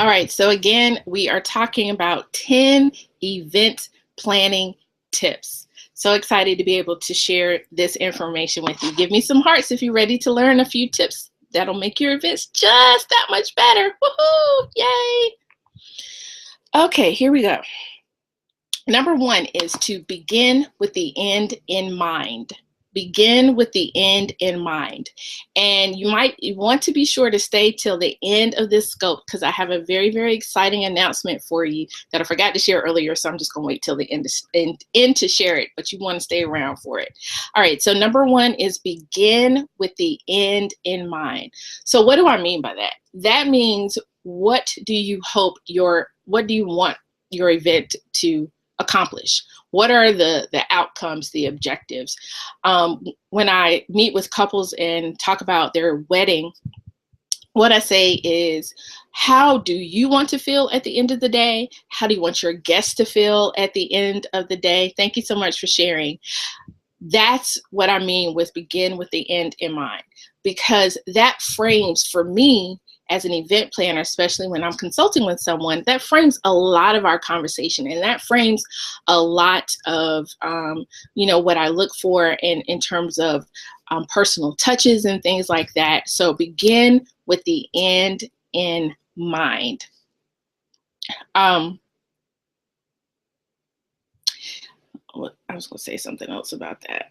All right, so again, we are talking about 10 event planning tips. So excited to be able to share this information with you. Give me some hearts if you're ready to learn a few tips that'll make your events just that much better. Woohoo! Yay! Okay, here we go. Number one is to begin with the end in mind. Begin with the end in mind. And you might want to be sure to stay till the end of this scope because I have a very, very exciting announcement for you that I forgot to share earlier. So I'm just going to wait till the end to share it, but you want to stay around for it. All right. So number one is begin with the end in mind. So what do I mean by that? That means what do you want your event to accomplish? What are the outcomes, the objectives? When I meet with couples and talk about their wedding, what I say is, how do you want to feel at the end of the day? How do you want your guests to feel at the end of the day? Thank you so much for sharing. That's what I mean with begin with the end in mind, because that frames for me as an event planner, especially when I'm consulting with someone, that frames a lot of our conversation, and that frames a lot of, what I look for in terms of personal touches and things like that. So begin with the end in mind. I was going to say something else about that.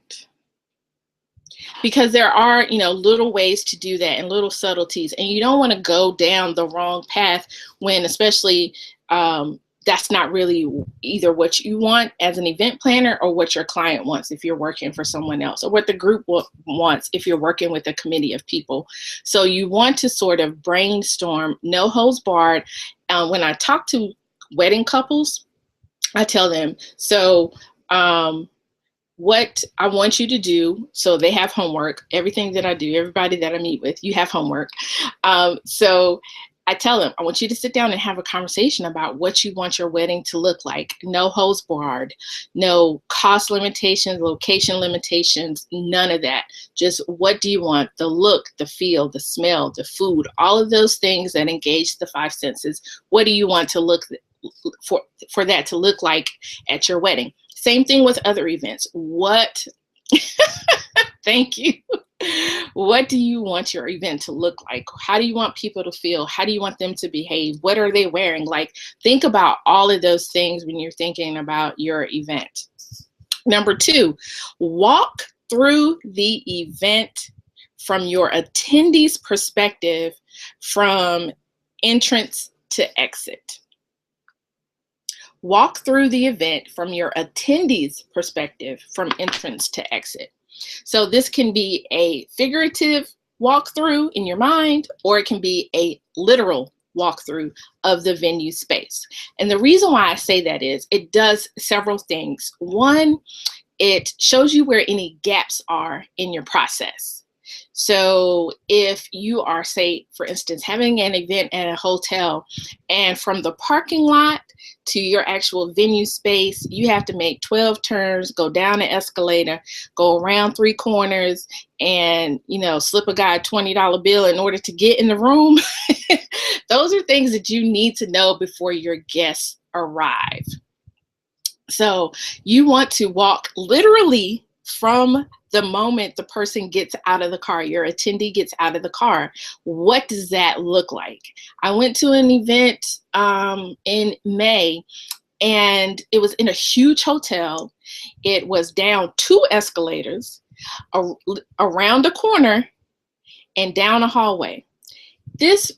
Because there are, little ways to do that and little subtleties, and you don't want to go down the wrong path when, especially, that's not really either what you want as an event planner or what your client wants if you're working for someone else, or what the group wants if you're working with a committee of people. So you want to sort of brainstorm, no holds barred. When I talk to wedding couples, I tell them, so, what I want you to do, so they have homework. Everything that I do, everybody that I meet with, you have homework. So I tell them, I want you to sit down and have a conversation about what you want your wedding to look like. No holds barred, no cost limitations, location limitations, none of that. Just what do you want? The look, the feel, the smell, the food, all of those things that engage the five senses. What do you want to look for that to look like at your wedding? Same thing with other events. Thank you. What do you want your event to look like? How do you want people to feel? How do you want them to behave? What are they wearing? Like, think about all of those things when you're thinking about your event. Number two, walk through the event from your attendee's perspective from entrance to exit. Walk through the event from your attendee's perspective from entrance to exit. So this can be a figurative walkthrough in your mind, or it can be a literal walkthrough of the venue space. And the reason why I say that is it does several things. One, it shows you where any gaps are in your process. So if you are, say, for instance, having an event at a hotel, and from the parking lot to your actual venue space, you have to make 12 turns, go down an escalator, go around 3 corners, and, slip a guy a $20 bill in order to get in the room. Those are things that you need to know before your guests arrive. So you want to walk literally from the moment the person gets out of the car, your attendee gets out of the car. What does that look like? I went to an event in May, and it was in a huge hotel. It was down 2 escalators, around a corner, and down a hallway. This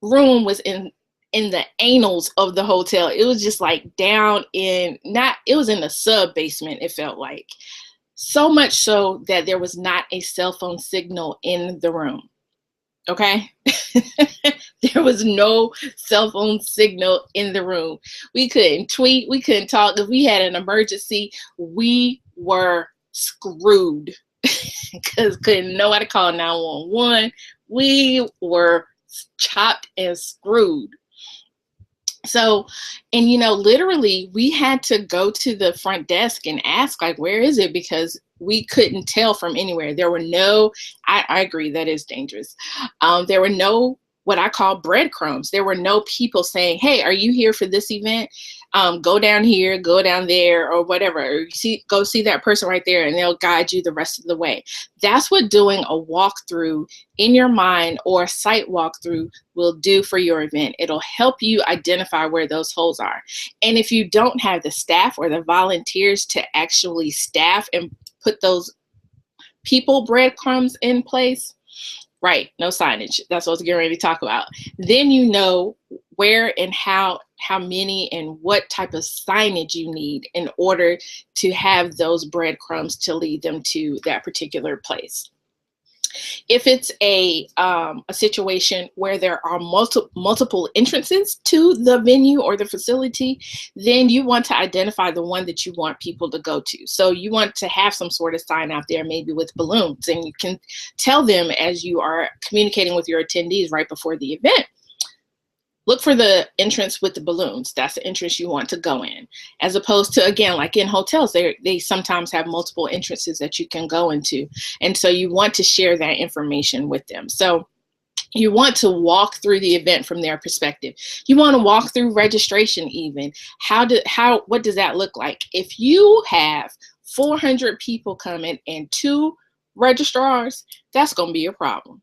room was in the anals of the hotel. It was just like down in, it was in the sub basement, it felt like. So much so that there was not a cell phone signal in the room. Okay? There was no cell phone signal in the room. We couldn't tweet. We couldn't talk. If we had an emergency, we were screwed because couldn't know how to call 911. We were chopped and screwed. So, and literally we had to go to the front desk and ask, like, where is it? Because we couldn't tell from anywhere. There were no, I agree that is dangerous. There were no what I call breadcrumbs. There were no people saying, hey, are you here for this event? Go down here, go down there, or whatever. Or go see that person right there, and they'll guide you the rest of the way. That's what doing a walkthrough in your mind or a site walkthrough will do for your event. It'll help you identify where those holes are. And if you don't have the staff or the volunteers to actually staff and put those people breadcrumbs in place, right, no signage. That's what I was getting ready to talk about. Then you know where and how many and what type of signage you need in order to have those breadcrumbs to lead them to that particular place. If it's a situation where there are multiple entrances to the venue or the facility, then you want to identify the one that you want people to go to. So you want to have some sort of sign out there, maybe with balloons, and you can tell them as you are communicating with your attendees right before the event, look for the entrance with the balloons. That's the entrance you want to go in. As opposed to, again, like in hotels, they sometimes have multiple entrances that you can go into. And so you want to share that information with them. So you want to walk through the event from their perspective. You want to walk through registration even. What does that look like? If you have 400 people coming and 2 registrars, that's going to be a problem.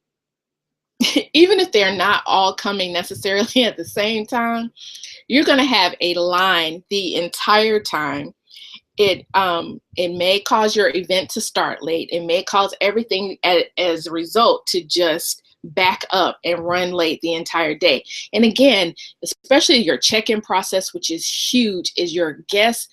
Even if they're not all coming necessarily at the same time, you're going to have a line the entire time. It may cause your event to start late. It may cause everything as a result to just back up and run late the entire day. And again, especially your check-in process, which is huge, is your guest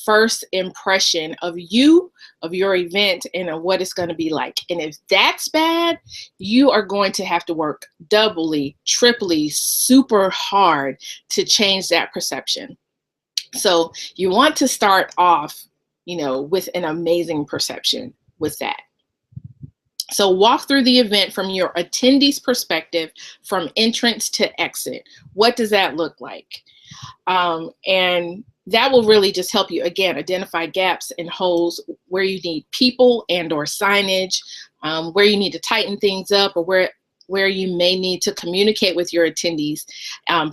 first impression of you, of your event, and of what it's going to be like. And if that's bad, you are going to have to work doubly, triply, super hard to change that perception. So you want to start off, with an amazing perception with that. So walk through the event from your attendee's perspective, from entrance to exit. What does that look like? And that will really just help you, again, identify gaps and holes where you need people and or signage, where you need to tighten things up, or where you may need to communicate with your attendees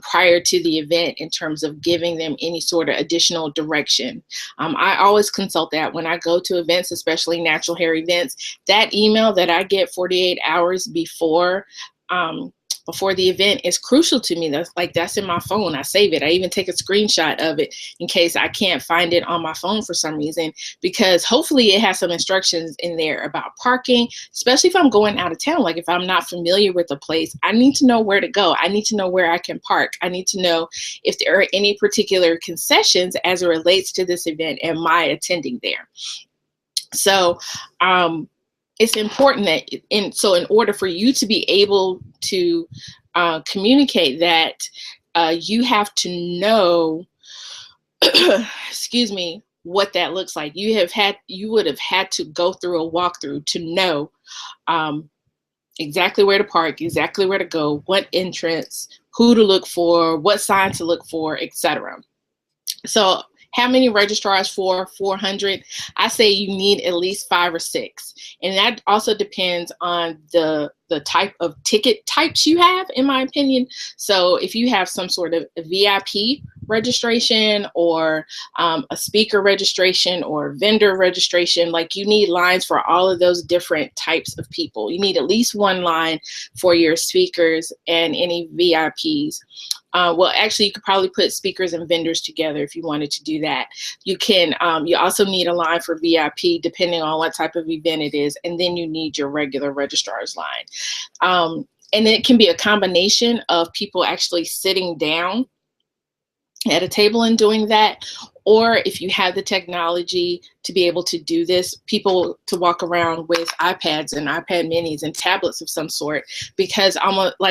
prior to the event in terms of giving them any sort of additional direction. I always consult that when I go to events, especially natural hair events. That email that I get 48 hours before the event is crucial to me. That's in my phone. I save it. I even take a screenshot of it in case I can't find it on my phone for some reason, because hopefully it has some instructions in there about parking, especially if I'm going out of town. Like if I'm not familiar with a place, I need to know where to go. I need to know where I can park. I need to know if there are any particular concessions as it relates to this event and my attending there. So, it's important that in order for you to be able to communicate that, you have to know, excuse me, what that looks like. You would have had to go through a walkthrough to know exactly where to park, exactly where to go, what entrance, who to look for, what sign to look for, etc. So how many registrars for 400? I say you need at least 5 or 6. And that also depends on the type of ticket types you have, in my opinion. So if you have some sort of VIP registration or a speaker registration or vendor registration, like you need lines for all of those different types of people. You need at least 1 line for your speakers and any VIPs. Well, actually, you could probably put speakers and vendors together if you wanted to do that. You can. You also need a line for VIP, depending on what type of event it is, and then you need your regular registrar's line. And it can be a combination of people actually sitting down at a table and doing that, or if you have the technology to be able to do this, people to walk around with iPads and iPad minis and tablets of some sort, because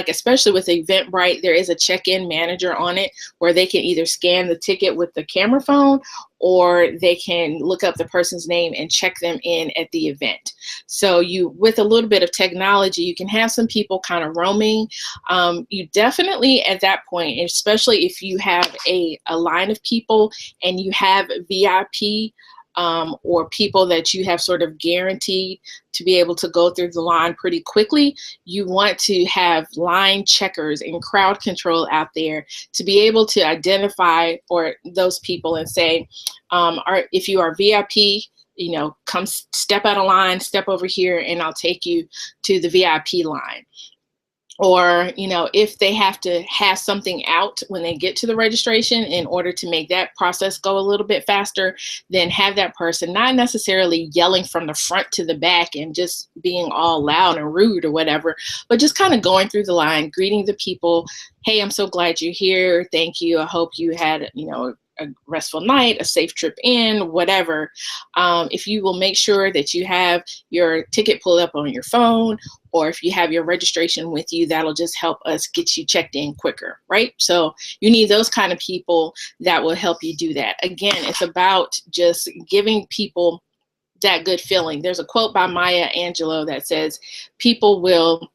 especially with Eventbrite, there is a check-in manager on it where they can either scan the ticket with the camera phone or they can look up the person's name and check them in at the event. So with a little bit of technology, you can have some people kind of roaming. You definitely at that point, especially if you have a line of people and you have VIP or people that you have sort of guaranteed to be able to go through the line pretty quickly, you want to have line checkers and crowd control out there to be able to identify or those people and say, if you are VIP, come step out of line, step over here, and I'll take you to the VIP line. Or, if they have to have something out when they get to the registration in order to make that process go a little bit faster, then have that person not necessarily yelling from the front to the back and just being all loud and rude or whatever, but just kind of going through the line, greeting the people. Hey, I'm so glad you're here. Thank you. I hope you had, a restful night, a safe trip in, whatever. If you will make sure that you have your ticket pulled up on your phone, or if you have your registration with you, that'll just help us get you checked in quicker, right? So you need those kind of people that will help you do that. Again, it's about just giving people that good feeling. There's a quote by Maya Angelou that says, people will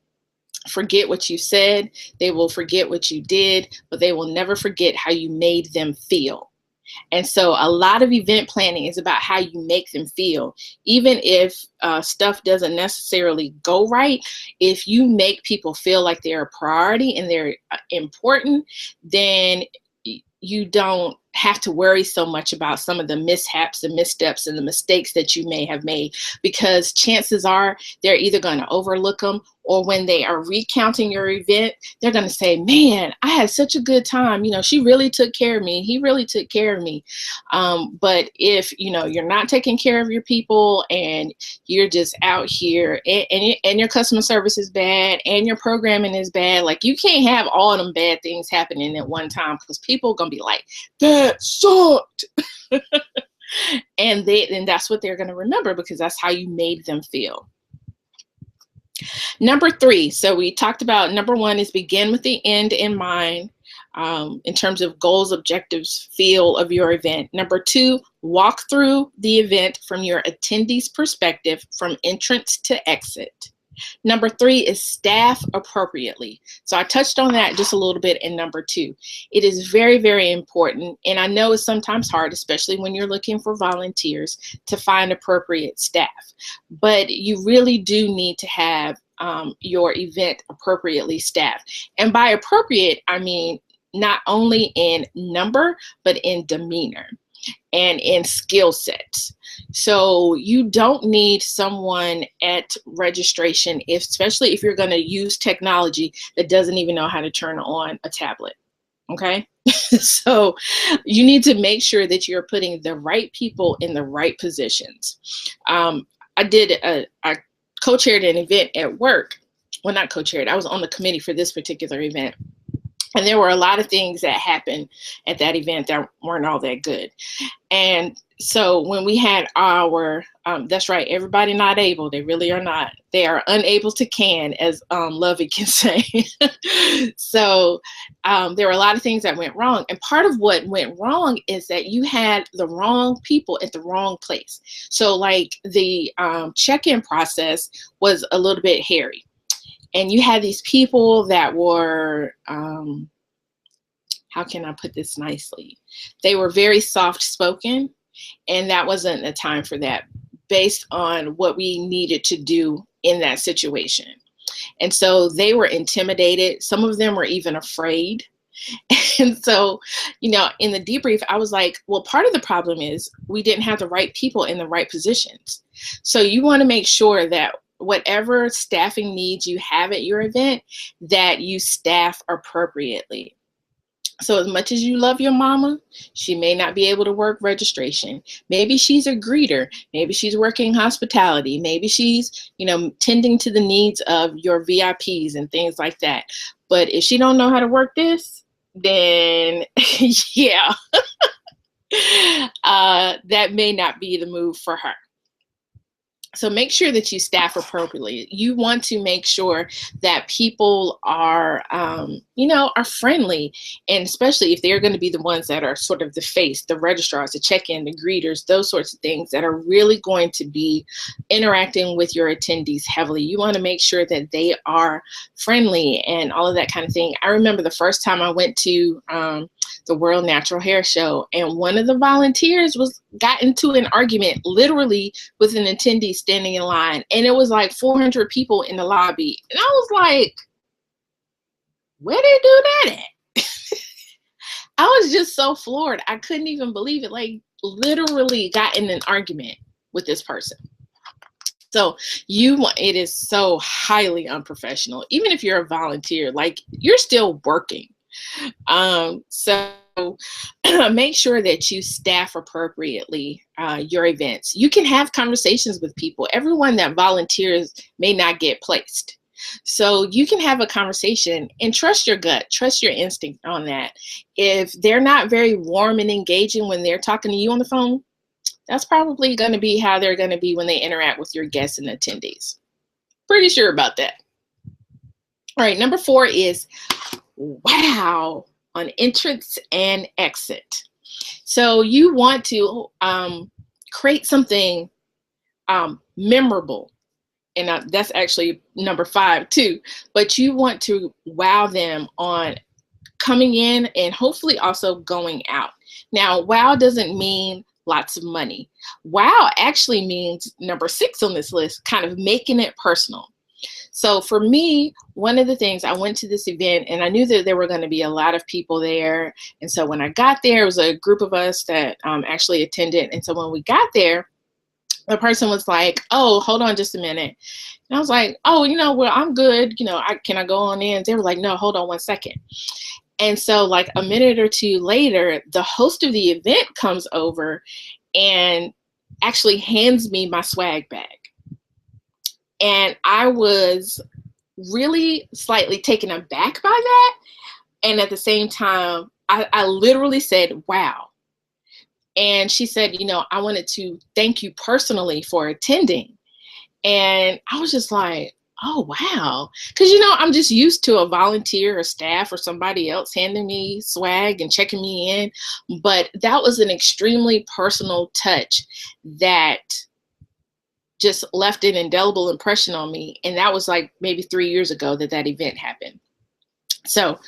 forget what you said, they will forget what you did, but they will never forget how you made them feel. And so a lot of event planning is about how you make them feel. Even if stuff doesn't necessarily go right, if you make people feel like they're a priority and they're important, then you don't have to worry so much about some of the mishaps and missteps and the mistakes that you may have made, because chances are they're either going to overlook them, or when they are recounting your event, they're going to say, man, I had such a good time. She really took care of me. He really took care of me. But if, you're not taking care of your people and you're just out here and your customer service is bad and your programming is bad, like you can't have all of them bad things happening at one time, because people are going to be like, that sucked. and that's what they're going to remember, because that's how you made them feel. Number 3, so we talked about number 1 is begin with the end in mind, in terms of goals, objectives, feel of your event. Number 2, walk through the event from your attendee's perspective from entrance to exit. Number 3 is staff appropriately. So I touched on that just a little bit in number 2. It is very, very important. And I know it's sometimes hard, especially when you're looking for volunteers, to find appropriate staff. But you really do need to have your event appropriately staffed. And by appropriate, I mean not only in number, but in demeanor and in skill sets. So you don't need someone at registration, especially if you're going to use technology, that doesn't even know how to turn on a tablet. Okay. So you need to make sure that you're putting the right people in the right positions. I co-chaired an event at work. Well, not co-chaired, I was on the committee for this particular event. And there were a lot of things that happened at that event that weren't all that good. And so when we had our, that's right, everybody not able, they really are not. They are unable to can, as Lovey can say. So there were a lot of things that went wrong. And part of what went wrong is that you had the wrong people at the wrong place. So like the check-in process was a little bit hairy. And you had these people that were, how can I put this nicely? They were very soft-spoken, and that wasn't the time for that, based on what we needed to do in that situation. And so they were intimidated. Some of them were even afraid. And so, in the debrief, I was like, well, part of the problem is we didn't have the right people in the right positions. So you want to make sure that whatever staffing needs you have at your event, that you staff appropriately. So as much as you love your mama, she may not be able to work registration. Maybe she's a greeter. Maybe she's working hospitality. Maybe she's, tending to the needs of your VIPs and things like that. But if she don't know how to work this, then yeah, that may not be the move for her. So make sure that you staff appropriately. You want to make sure that people are, are friendly, and especially if they're going to be the ones that are sort of the face, the registrars, the check-in, the greeters, those sorts of things that are really going to be interacting with your attendees heavily. You want to make sure that they are friendly and all of that kind of thing. I remember the first time I went to the World Natural Hair Show, and one of the volunteers got into an argument literally with an attendee standing in line, and it was like 400 people in the lobby, and I was like, where they do that at? I was just so floored. I couldn't even believe it. Like, literally got in an argument with this person. So it is so highly unprofessional. Even if you're a volunteer, like, you're still working. So make sure that you staff appropriately your events. You can have conversations with people. Everyone that volunteers may not get placed. So you can have a conversation and trust your gut, trust your instinct on that. If they're not very warm and engaging when they're talking to you on the phone, that's probably going to be how they're going to be when they interact with your guests and attendees. Pretty sure about that. All right, number 4 is wow on entrance and exit. So you want to create something memorable. And that's actually number 5 too. But you want to wow them on coming in and hopefully also going out. Now, wow doesn't mean lots of money. Wow actually means number 6 on this list, kind of making it personal. So for me, one of the things, I went to this event and I knew that there were going to be a lot of people there. And so when I got there, it was a group of us that actually attended. And so when we got there, the person was like, oh, hold on just a minute. And I was like, oh, well, I'm good. Can I go on in? They were like, no, hold on 1 second. And so like a minute or 2 later, the host of the event comes over and actually hands me my swag bag. And I was really slightly taken aback by that. And at the same time, I literally said, wow. And she said, I wanted to thank you personally for attending. And I was just like, oh, wow. Because, I'm just used to a volunteer or staff or somebody else handing me swag and checking me in. But that was an extremely personal touch that just left an indelible impression on me. And that was like maybe 3 years ago that event happened. So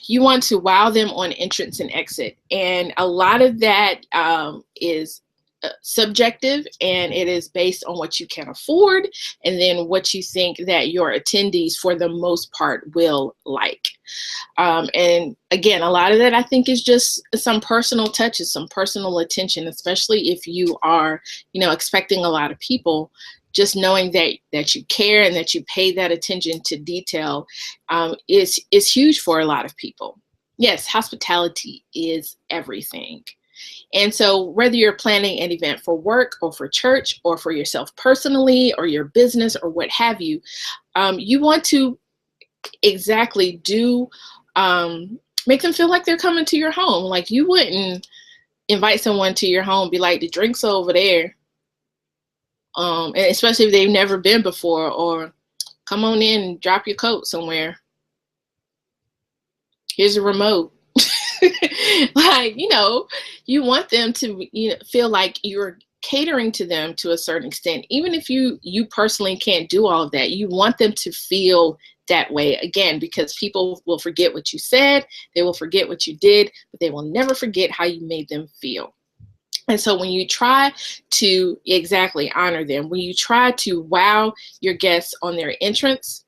you want to wow them on entrance and exit. And a lot of that is subjective, and it is based on what you can afford and then what you think that your attendees for the most part will like. And again, a lot of that I think is just some personal touches, some personal attention, especially if you are, expecting a lot of people. Just knowing that you care and that you pay that attention to detail is huge for a lot of people. Yes, hospitality is everything. And so whether you're planning an event for work or for church or for yourself personally or your business or what have you, you want to exactly make them feel like they're coming to your home. Like, you wouldn't invite someone to your home, be like, the drinks are over there. And especially if they've never been before, or come on in and drop your coat somewhere. Here's a remote. Like, you want them to feel like you're catering to them to a certain extent. Even if you personally can't do all of that, you want them to feel that way, again, because people will forget what you said, they will forget what you did, but they will never forget how you made them feel. And so when you try to exactly honor them, when you try to wow your guests on their entrance,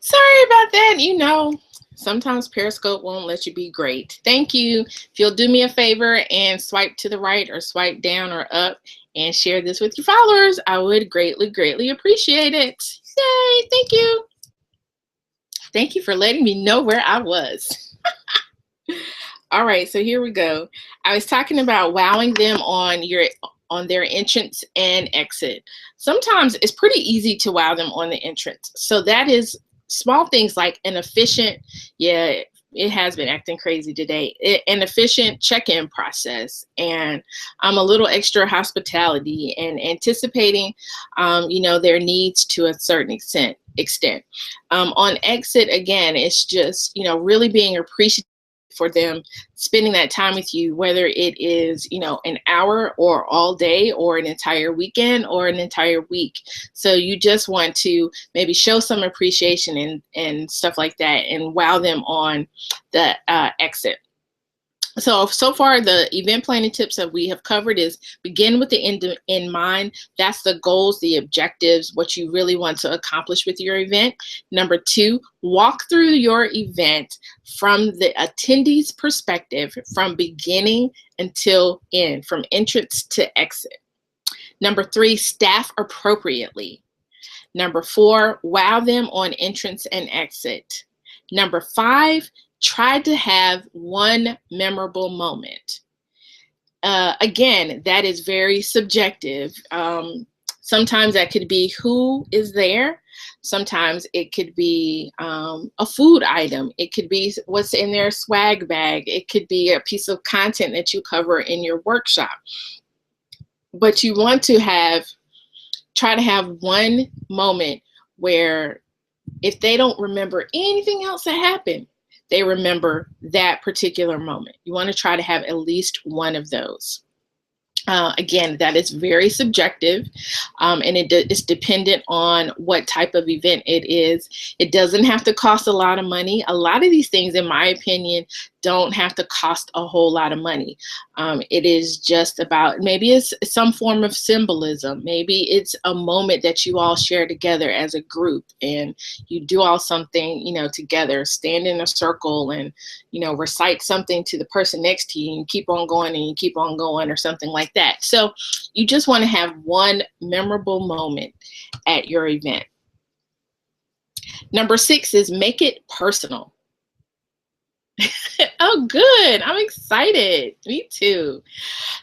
Sorry about that. You know, sometimes Periscope won't let you be great. Thank you. If you'll do me a favor and swipe to the right or swipe down or up and share this with your followers, I would greatly, greatly appreciate it. Yay, thank you. Thank you for letting me know where I was. All right, so here we go. I was talking about wowing them on their entrance and exit. Sometimes it's pretty easy to wow them on the entrance. So that is small things like an efficient, yeah, it has been acting crazy today, an efficient check-in process, and a little extra hospitality and anticipating, you know, their needs to a certain extent. On exit, again, it's just, you know, really being appreciative for them spending that time with you, whether it is, you know, an hour or all day or an entire weekend or an entire week. So you just want to maybe show some appreciation and stuff like that and wow them on the exit. So far, the event planning tips that we have covered is begin with the end in mind. That's the goals, the objectives, what you really want to accomplish with your event. Number 2, walk through your event from the attendee's perspective, from beginning until end, from entrance to exit. Number 3, staff appropriately. Number 4, wow them on entrance and exit. Number 5, try to have one memorable moment. Again, that is very subjective. Sometimes that could be who is there. Sometimes it could be a food item. It could be what's in their swag bag. It could be a piece of content that you cover in your workshop. But you want to try to have one moment where if they don't remember anything else that happened, they remember that particular moment. You want to try to have at least one of those. Again, that is very subjective, and it's dependent on what type of event it is. It doesn't have to cost a lot of money. A lot of these things, in my opinion, don't have to cost a whole lot of money. It is just about, maybe it's some form of symbolism. Maybe it's a moment that you all share together as a group and you do all something, you know, together, stand in a circle and, you know, recite something to the person next to you and you keep on going and you keep on going or something like that. So you just want to have one memorable moment at your event. Number 6 is make it personal. Oh, good. I'm excited. Me too.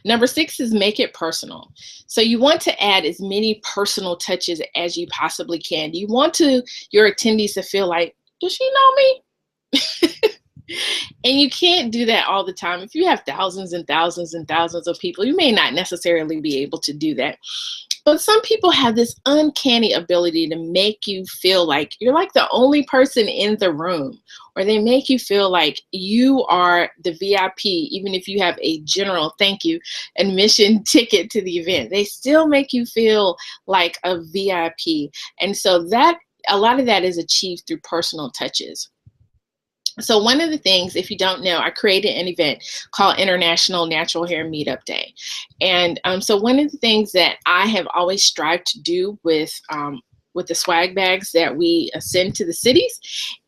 Number 6 is make it personal. So you want to add as many personal touches as you possibly can. You want your attendees to feel like, does she know me? And you can't do that all the time. If you have thousands and thousands and thousands of people, you may not necessarily be able to do that. But some people have this uncanny ability to make you feel like you're like the only person in the room, or they make you feel like you are the VIP, even if you have a general thank you admission ticket to the event. They still make you feel like a VIP. And so a lot of that is achieved through personal touches. So one of the things, if you don't know, I created an event called International Natural Hair Meetup Day. And so one of the things that I have always strived to do with the swag bags that we send to the cities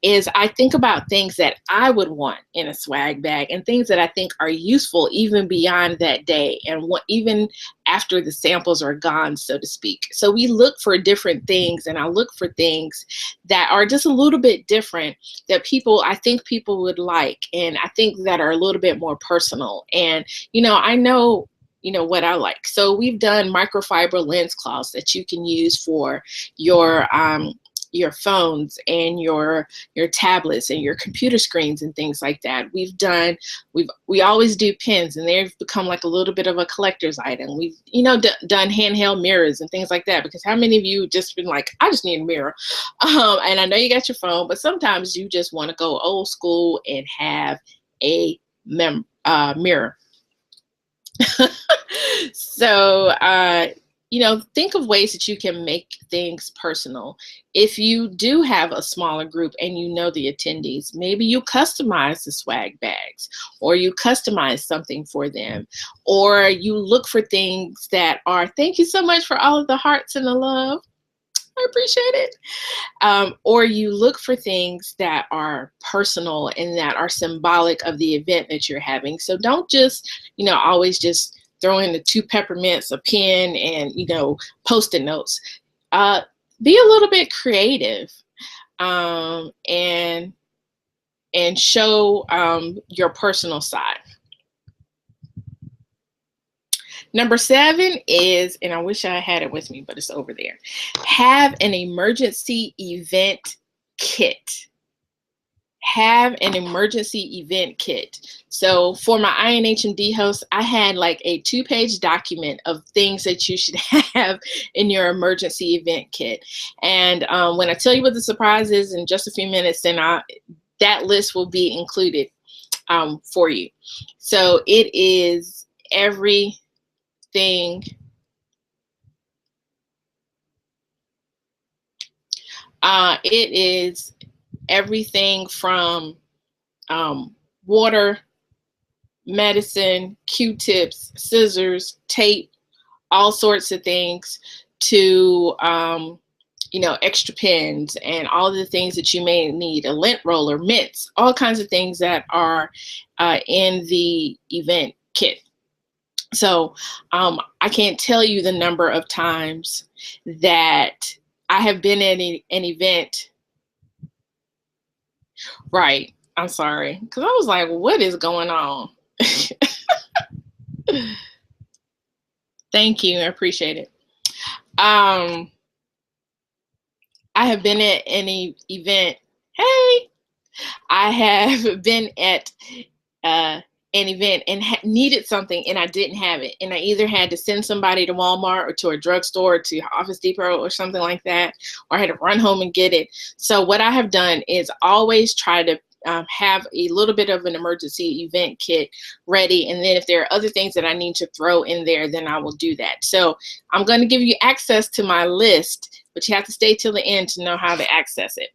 is I think about things that I would want in a swag bag and things that I think are useful even beyond that day and even after the samples are gone, so to speak. So we look for different things, and I look for things that are just a little bit different that I think people would like, and I think that are a little bit more personal. And, I know what I like. So we've done microfiber lens cloths that you can use for your phones and your tablets and your computer screens and things like that. We always do pins, and they've become like a little bit of a collector's item. We've done handheld mirrors and things like that, because how many of you just been like, I just need a mirror? And I know you got your phone, but sometimes you just want to go old school and have a mirror. So, think of ways that you can make things personal. If you do have a smaller group and you know the attendees, maybe you customize the swag bags, or you customize something for them, or you look for things that are, thank you so much for all of the hearts and the love. I appreciate it. Or you look for things that are personal and that are symbolic of the event that you're having. So don't just, always just throw in the 2 peppermints, a pen, and, Post-it notes. Be a little bit creative, and show your personal side. Number 7 is, and I wish I had it with me, but it's over there. Have an emergency event kit. Have an emergency event kit. So for my INH&D host, I had like a 2-page document of things that you should have in your emergency event kit. And when I tell you what the surprise is in just a few minutes, then that list will be included for you. So it is everything. It is everything from water, medicine, Q-tips, scissors, tape, all sorts of things, to extra pens and all the things that you may need, a lint roller, mints, all kinds of things that are in the event kit. So I can't tell you the number of times that I have been at an event. Right. I'm sorry. Because I was like, what is going on? Thank you. I appreciate it. I have been at any event. Hey, I have been at an event and needed something and I didn't have it. And I either had to send somebody to Walmart or to a drugstore, to Office Depot or something like that, or I had to run home and get it. So what I have done is always try to have a little bit of an emergency event kit ready. And then if there are other things that I need to throw in there, then I will do that. So I'm going to give you access to my list, but you have to stay till the end to know how to access it.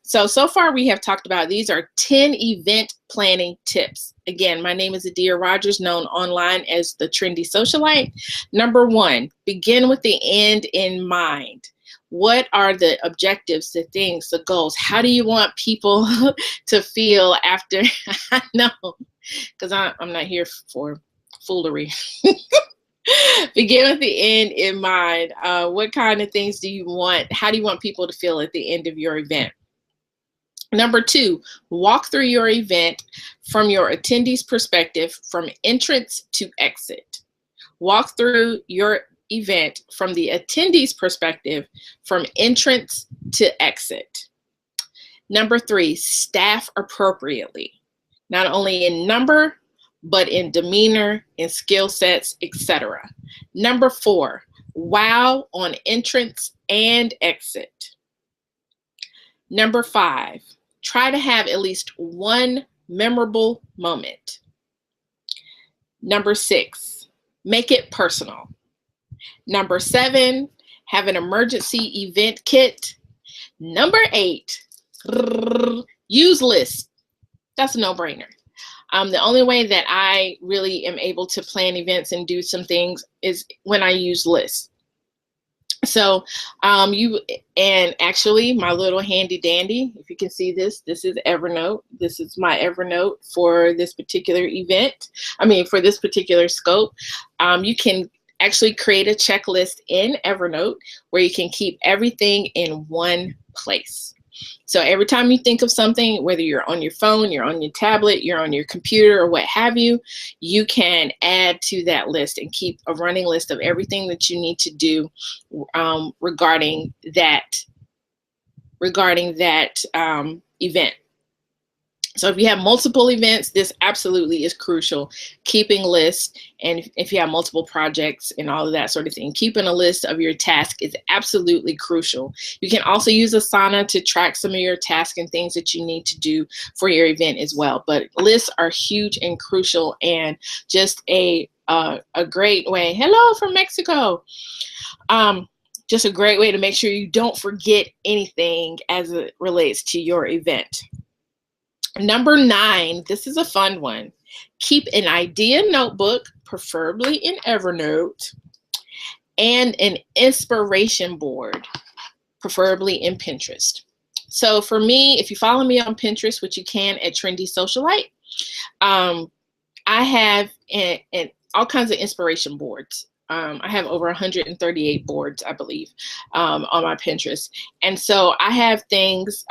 So far we have talked about, these are 10 event planning tips. Again, my name is Adeea Rogers, known online as the Trendy Socialite. Number 1, begin with the end in mind. What are the objectives, the things, the goals? How do you want people to feel after? I know, because I'm not here for foolery. Begin with the end in mind. What kind of things do you want? How do you want people to feel at the end of your event? Number 2, walk through your event from your attendee's perspective, from entrance to exit. Walk through your event from the attendee's perspective, from entrance to exit. Number 3, staff appropriately, not only in number, but in demeanor, in skill sets, etc. Number 4, wow on entrance and exit. Number 5, try to have at least one memorable moment. Number 6, make it personal. Number 7, have an emergency event kit. Number 8, use lists. That's a no-brainer. The only way that I really am able to plan events and do some things is when I use lists. So actually my little handy dandy, if you can see this is Evernote. This is my Evernote for this particular event. For this particular scope. You can actually create a checklist in Evernote where you can keep everything in one place. So every time you think of something, whether you're on your phone, you're on your tablet, you're on your computer, or what have you, you can add to that list and keep a running list of everything that you need to do regarding that event. So if you have multiple events, this absolutely is crucial. Keeping lists, and if you have multiple projects and all of that sort of thing, keeping a list of your tasks is absolutely crucial. You can also use Asana to track some of your tasks and things that you need to do for your event as well. But lists are huge and crucial, and just a great way. Hello from Mexico. Just a great way to make sure you don't forget anything as it relates to your event. Number 9, this is a fun one. Keep an idea notebook, preferably in Evernote, and an inspiration board, preferably in Pinterest. So for me, if you follow me on Pinterest, which you can at Trendy Socialite, I have all kinds of inspiration boards. I have over 138 boards, I believe, on my Pinterest. And so I have things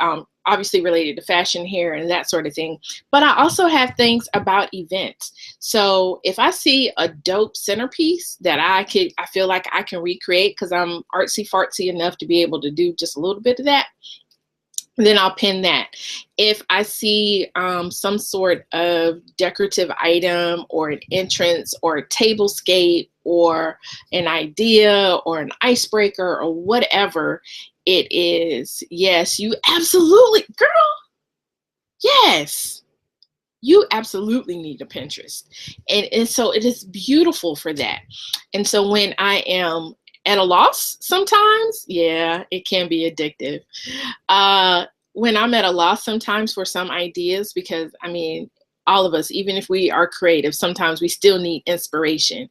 obviously related to fashion, hair, and that sort of thing. But I also have things about events. So if I see a dope centerpiece that I feel like I can recreate because I'm artsy fartsy enough to be able to do just a little bit of that, then I'll pin that. If I see some sort of decorative item or an entrance or a tablescape or an idea or an icebreaker or whatever it is, yes, you absolutely, girl, yes, you absolutely need a Pinterest. And so it is beautiful for that. And so when I am at a loss sometimes, yeah, it can be addictive. When I'm at a loss sometimes for some ideas, because I mean, all of us, even if we are creative, sometimes we still need inspiration.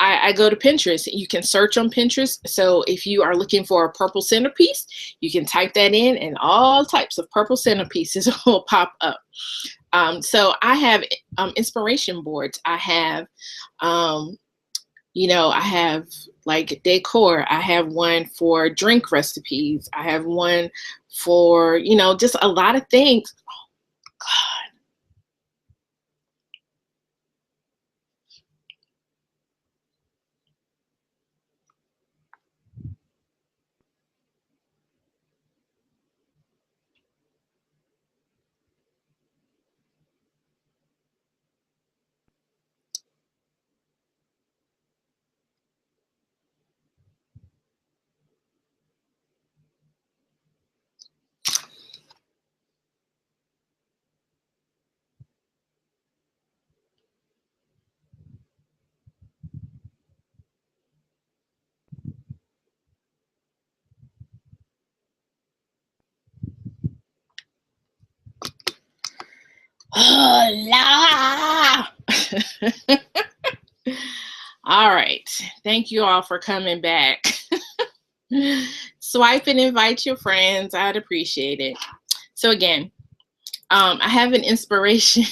I go to Pinterest. You can search on Pinterest. So if you are looking for a purple centerpiece, you can type that in and all types of purple centerpieces will pop up. So I have inspiration boards. I have, I have like decor. I have one for drink recipes. I have one for, just a lot of things. Oh, God. Hola! All right. Thank you all for coming back. Swipe and invite your friends. I'd appreciate it. So again, I have an inspiration.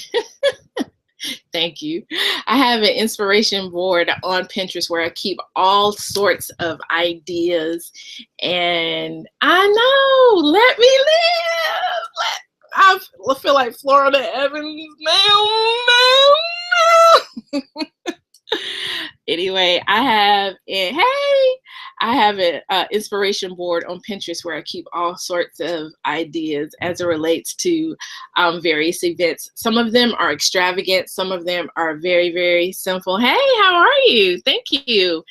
Thank you. I have an inspiration board on Pinterest where I keep all sorts of ideas. And I know, let me live. I feel like Florida Evans now. Anyway, I have an inspiration board on Pinterest where I keep all sorts of ideas as it relates to various events. Some of them are extravagant. Some of them are very, very simple. Hey, how are you? Thank you.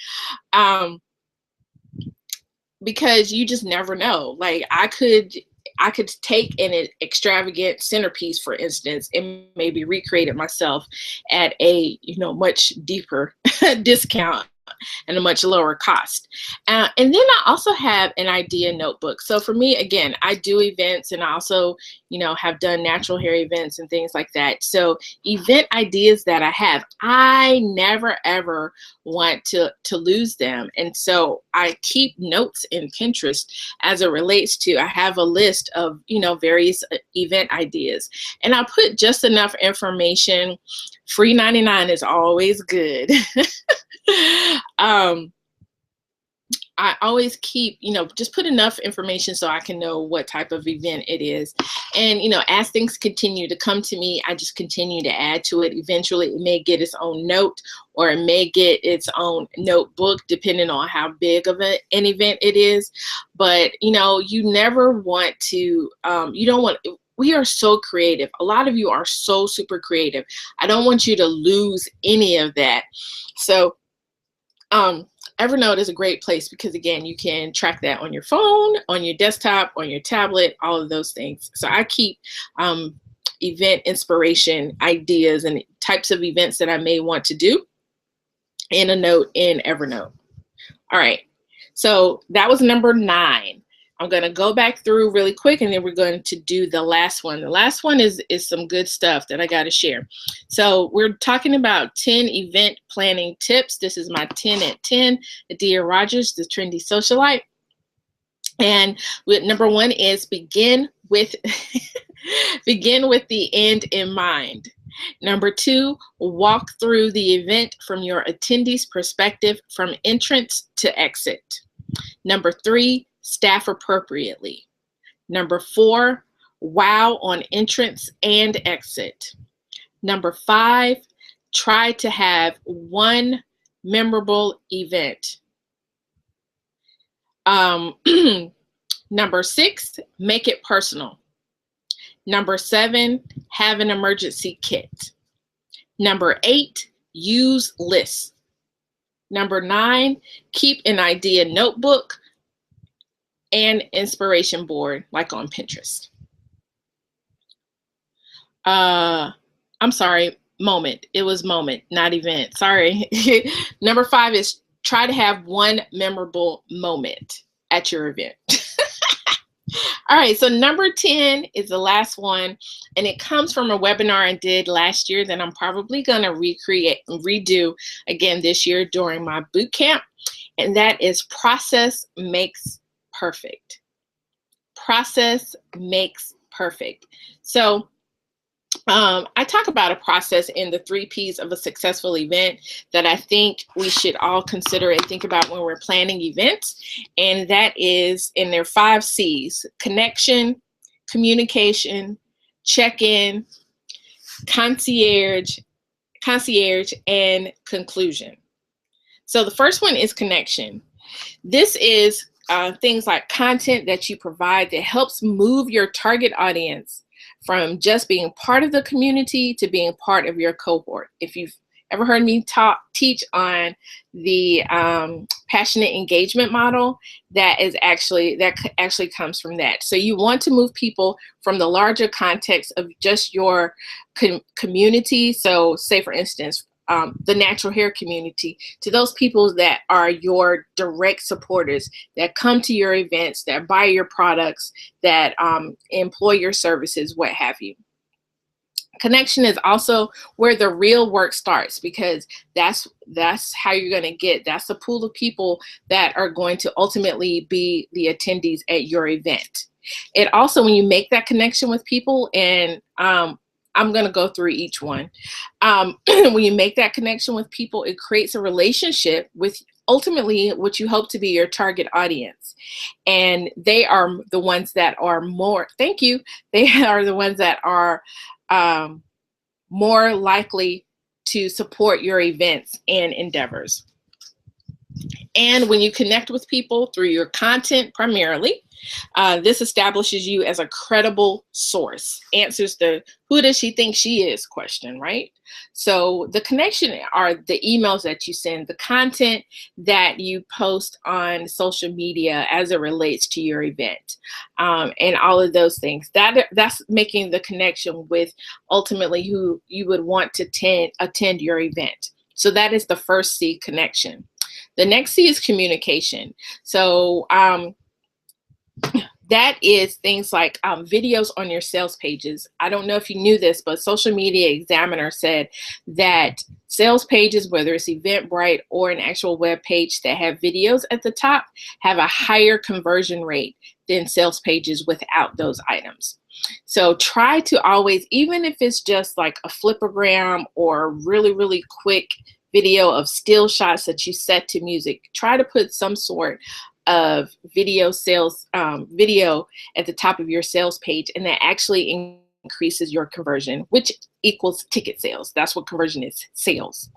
Because you just never know. Like I could take an extravagant centerpiece, for instance, and maybe recreate it myself at a much deeper discount and a much lower cost. And then I also have an idea notebook. So for me, again, I do events and I also, have done natural hair events and things like that. So event ideas that I have, I never ever want to lose them. And so I keep notes in Pinterest as it relates to, I have a list of, various event ideas. And I put just enough information. Free 99 is always good. I always keep, just put enough information so I can know what type of event it is. And, as things continue to come to me, I just continue to add to it. Eventually, it may get its own note or it may get its own notebook, depending on how big of an event it is. But, you never want to, we are so creative. A lot of you are so super creative. I don't want you to lose any of that. So, Evernote is a great place because, again, you can track that on your phone, on your desktop, on your tablet, all of those things. So I keep event inspiration ideas and types of events that I may want to do in a note in Evernote. All right. So that was number 9. I'm going to go back through really quick, and then we're going to do the last one. The last one is some good stuff that I got to share. So we're talking about 10 event planning tips. This is my 10 at 10, Adeea Rogers, the trendy socialite. And number one is begin with begin with the end in mind. Number two, walk through the event from your attendee's perspective from entrance to exit. Number three, staff appropriately. Number four, wow on entrance and exit. Number five, try to have one memorable event. Number six, make it personal. Number seven, have an emergency kit. Number eight, use lists. Number nine, keep an idea notebook and inspiration board, like on Pinterest. I'm sorry, moment. It was moment, not event. Sorry. Number five is try to have one memorable moment at your event. All right, so number 10 is the last one, and it comes from a webinar I did last year that I'm probably going to redo again this year during my boot camp, and that is process makes perfect. Process makes perfect. So I talk about a process in the 3 Ps of a successful event that I think we should all consider and think about when we're planning events. And that is in their 5 Cs: connection, communication, check-in, concierge, and conclusion. So the first one is connection. This is things like content that you provide that helps move your target audience from just being part of the community to being part of your cohort. If you've ever heard me teach on the passionate engagement model, that actually comes from that. So you want to move people from the larger context of just your community. So say, for instance, the natural hair community, to those people that are your direct supporters, that come to your events, that buy your products, that employ your services, what have you. Connection is also where the real work starts, because that's how you're going to get, that's the pool of people that are going to ultimately be the attendees at your event. It also, when you make that connection with people, and I'm going to go through each one. When you make that connection with people, it creates a relationship with ultimately what you hope to be your target audience. And they are the ones that are more, thank you, they are the ones that are more likely to support your events and endeavors. And when you connect with people through your content primarily, this establishes you as a credible source, answers the "who does she think she is" question, right? So the connection are the emails that you send, the content that you post on social media as it relates to your event, and all of those things. That's making the connection with ultimately who you would want to attend your event. So that is the first C, connection. The next C is communication. So that is things like videos on your sales pages. I don't know if you knew this, but Social Media Examiner said that sales pages, whether it's Eventbrite or an actual web page that have videos at the top, have a higher conversion rate than sales pages without those items. So try to always, even if it's just like a flipogram or really, really quick video of still shots that you set to music, try to put some sort of video at the top of your sales page, and that actually increases your conversion, which equals ticket sales. That's what conversion is, sales.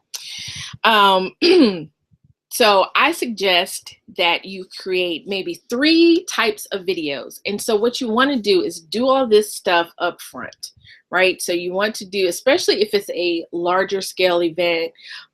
So I suggest that you create maybe 3 types of videos. And so what you want to do is do all this stuff up front, right? So you want to do, especially if it's a larger scale event,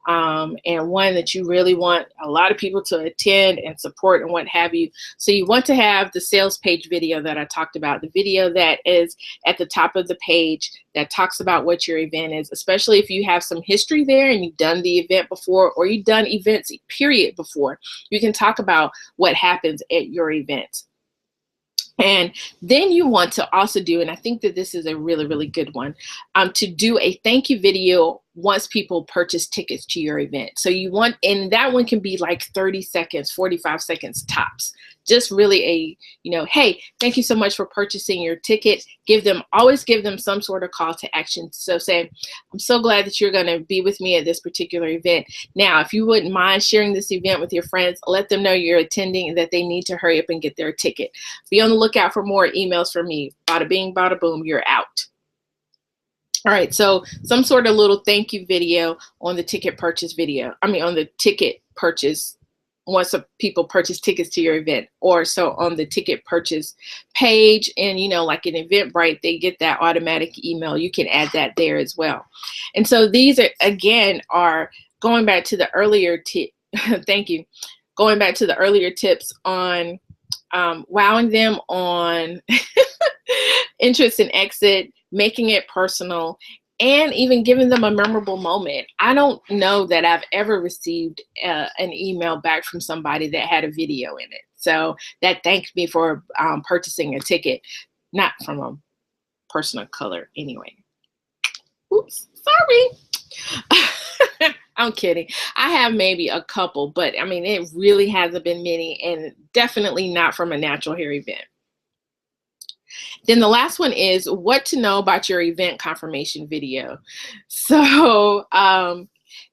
and one that you really want a lot of people to attend and support and what have you. So you want to have the sales page video that I talked about, the video that is at the top of the page that talks about what your event is, especially if you have some history there and you've done the event before, or you've done events period before. You can talk about what happens at your event. And then you want to also do, and I think that this is a really, really good one, to do a thank you video once people purchase tickets to your event. So you want, and that one can be like 30 seconds, 45 seconds tops. Just really a, hey, thank you so much for purchasing your ticket. Always give them some sort of call to action. So say, I'm so glad that you're going to be with me at this particular event. Now, if you wouldn't mind sharing this event with your friends, let them know you're attending and that they need to hurry up and get their ticket. Be on the lookout for more emails from me. Bada bing, bada boom, you're out. All right, so some sort of little thank you video on the ticket purchase on the ticket purchase once people purchase tickets to your event, or so on the ticket purchase page, and like an Eventbrite, they get that automatic email. You can add that there as well. And so these are, again, are going back to the earlier tip. Thank you. Going back to the earlier tips on wowing them on interest and exit, making it personal, and even giving them a memorable moment. I don't know that I've ever received an email back from somebody that had a video in it. So that thanked me for purchasing a ticket, not from a person of color anyway. Oops, sorry. I'm kidding. I have maybe a couple, but I mean, it really hasn't been many, and definitely not from a natural hair event. Then the last one is what to know about your event confirmation video. So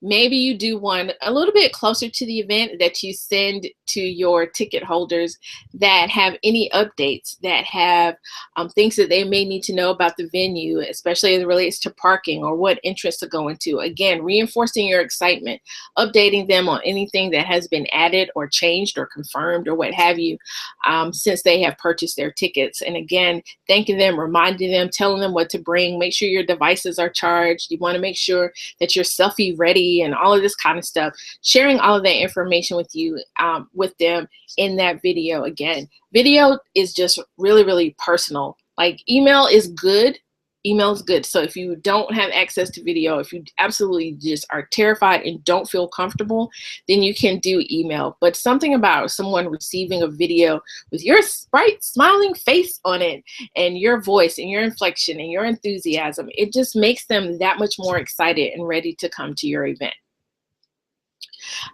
maybe you do one a little bit closer to the event that you send to your ticket holders that have any updates, that have things that they may need to know about the venue, especially as it relates to parking or what entrance to go into. Again, reinforcing your excitement, updating them on anything that has been added or changed or confirmed or what have you since they have purchased their tickets. And again, thanking them, reminding them, telling them what to bring. Make sure your devices are charged. You want to make sure that you're selfie ready and all of this kind of stuff. Sharing all of that information with you, with them in that video. Again, video is just really, really personal. Like email is good. Email is good. So if you don't have access to video, if you absolutely just are terrified and don't feel comfortable, then you can do email. But something about someone receiving a video with your bright, smiling face on it and your voice and your inflection and your enthusiasm, it just makes them that much more excited and ready to come to your event.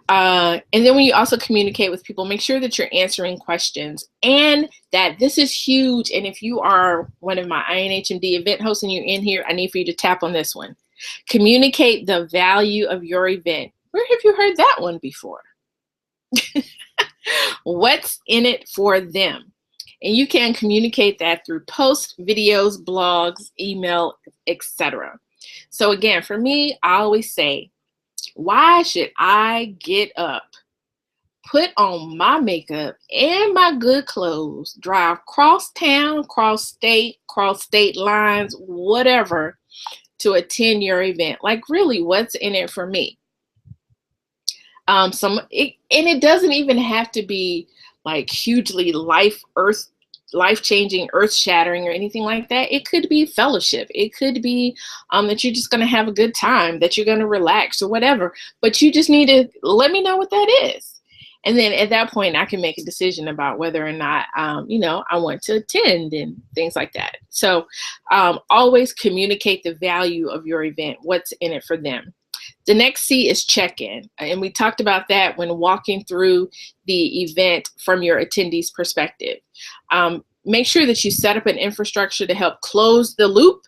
And then when you also communicate with people, make sure that you're answering questions, and that this is huge. And if you are one of my INHMD event hosts and you're in here, I need for you to tap on this one. Communicate the value of your event. Where have you heard that one before? What's in it for them? And you can communicate that through posts, videos, blogs, email, etc. So again, for me, I always say, why should I get up, put on my makeup and my good clothes, drive cross town, cross state lines, whatever, to attend your event? Like, really, what's in it for me? And it doesn't even have to be like hugely life-changing, earth-shattering, or anything like that. It could be fellowship. It could be that you're just going to have a good time, that you're going to relax or whatever. But you just need to let me know what that is. And then at that point, I can make a decision about whether or not, I want to attend and things like that. So always communicate the value of your event, what's in it for them. The next C is check-in. And we talked about that when walking through the event from your attendees' perspective. Make sure that you set up an infrastructure to help close the loop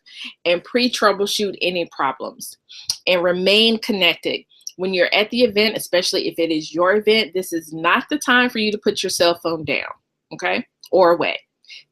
and pre-troubleshoot any problems, and remain connected. When you're at the event, especially if it is your event, this is not the time for you to put your cell phone down, okay, or away.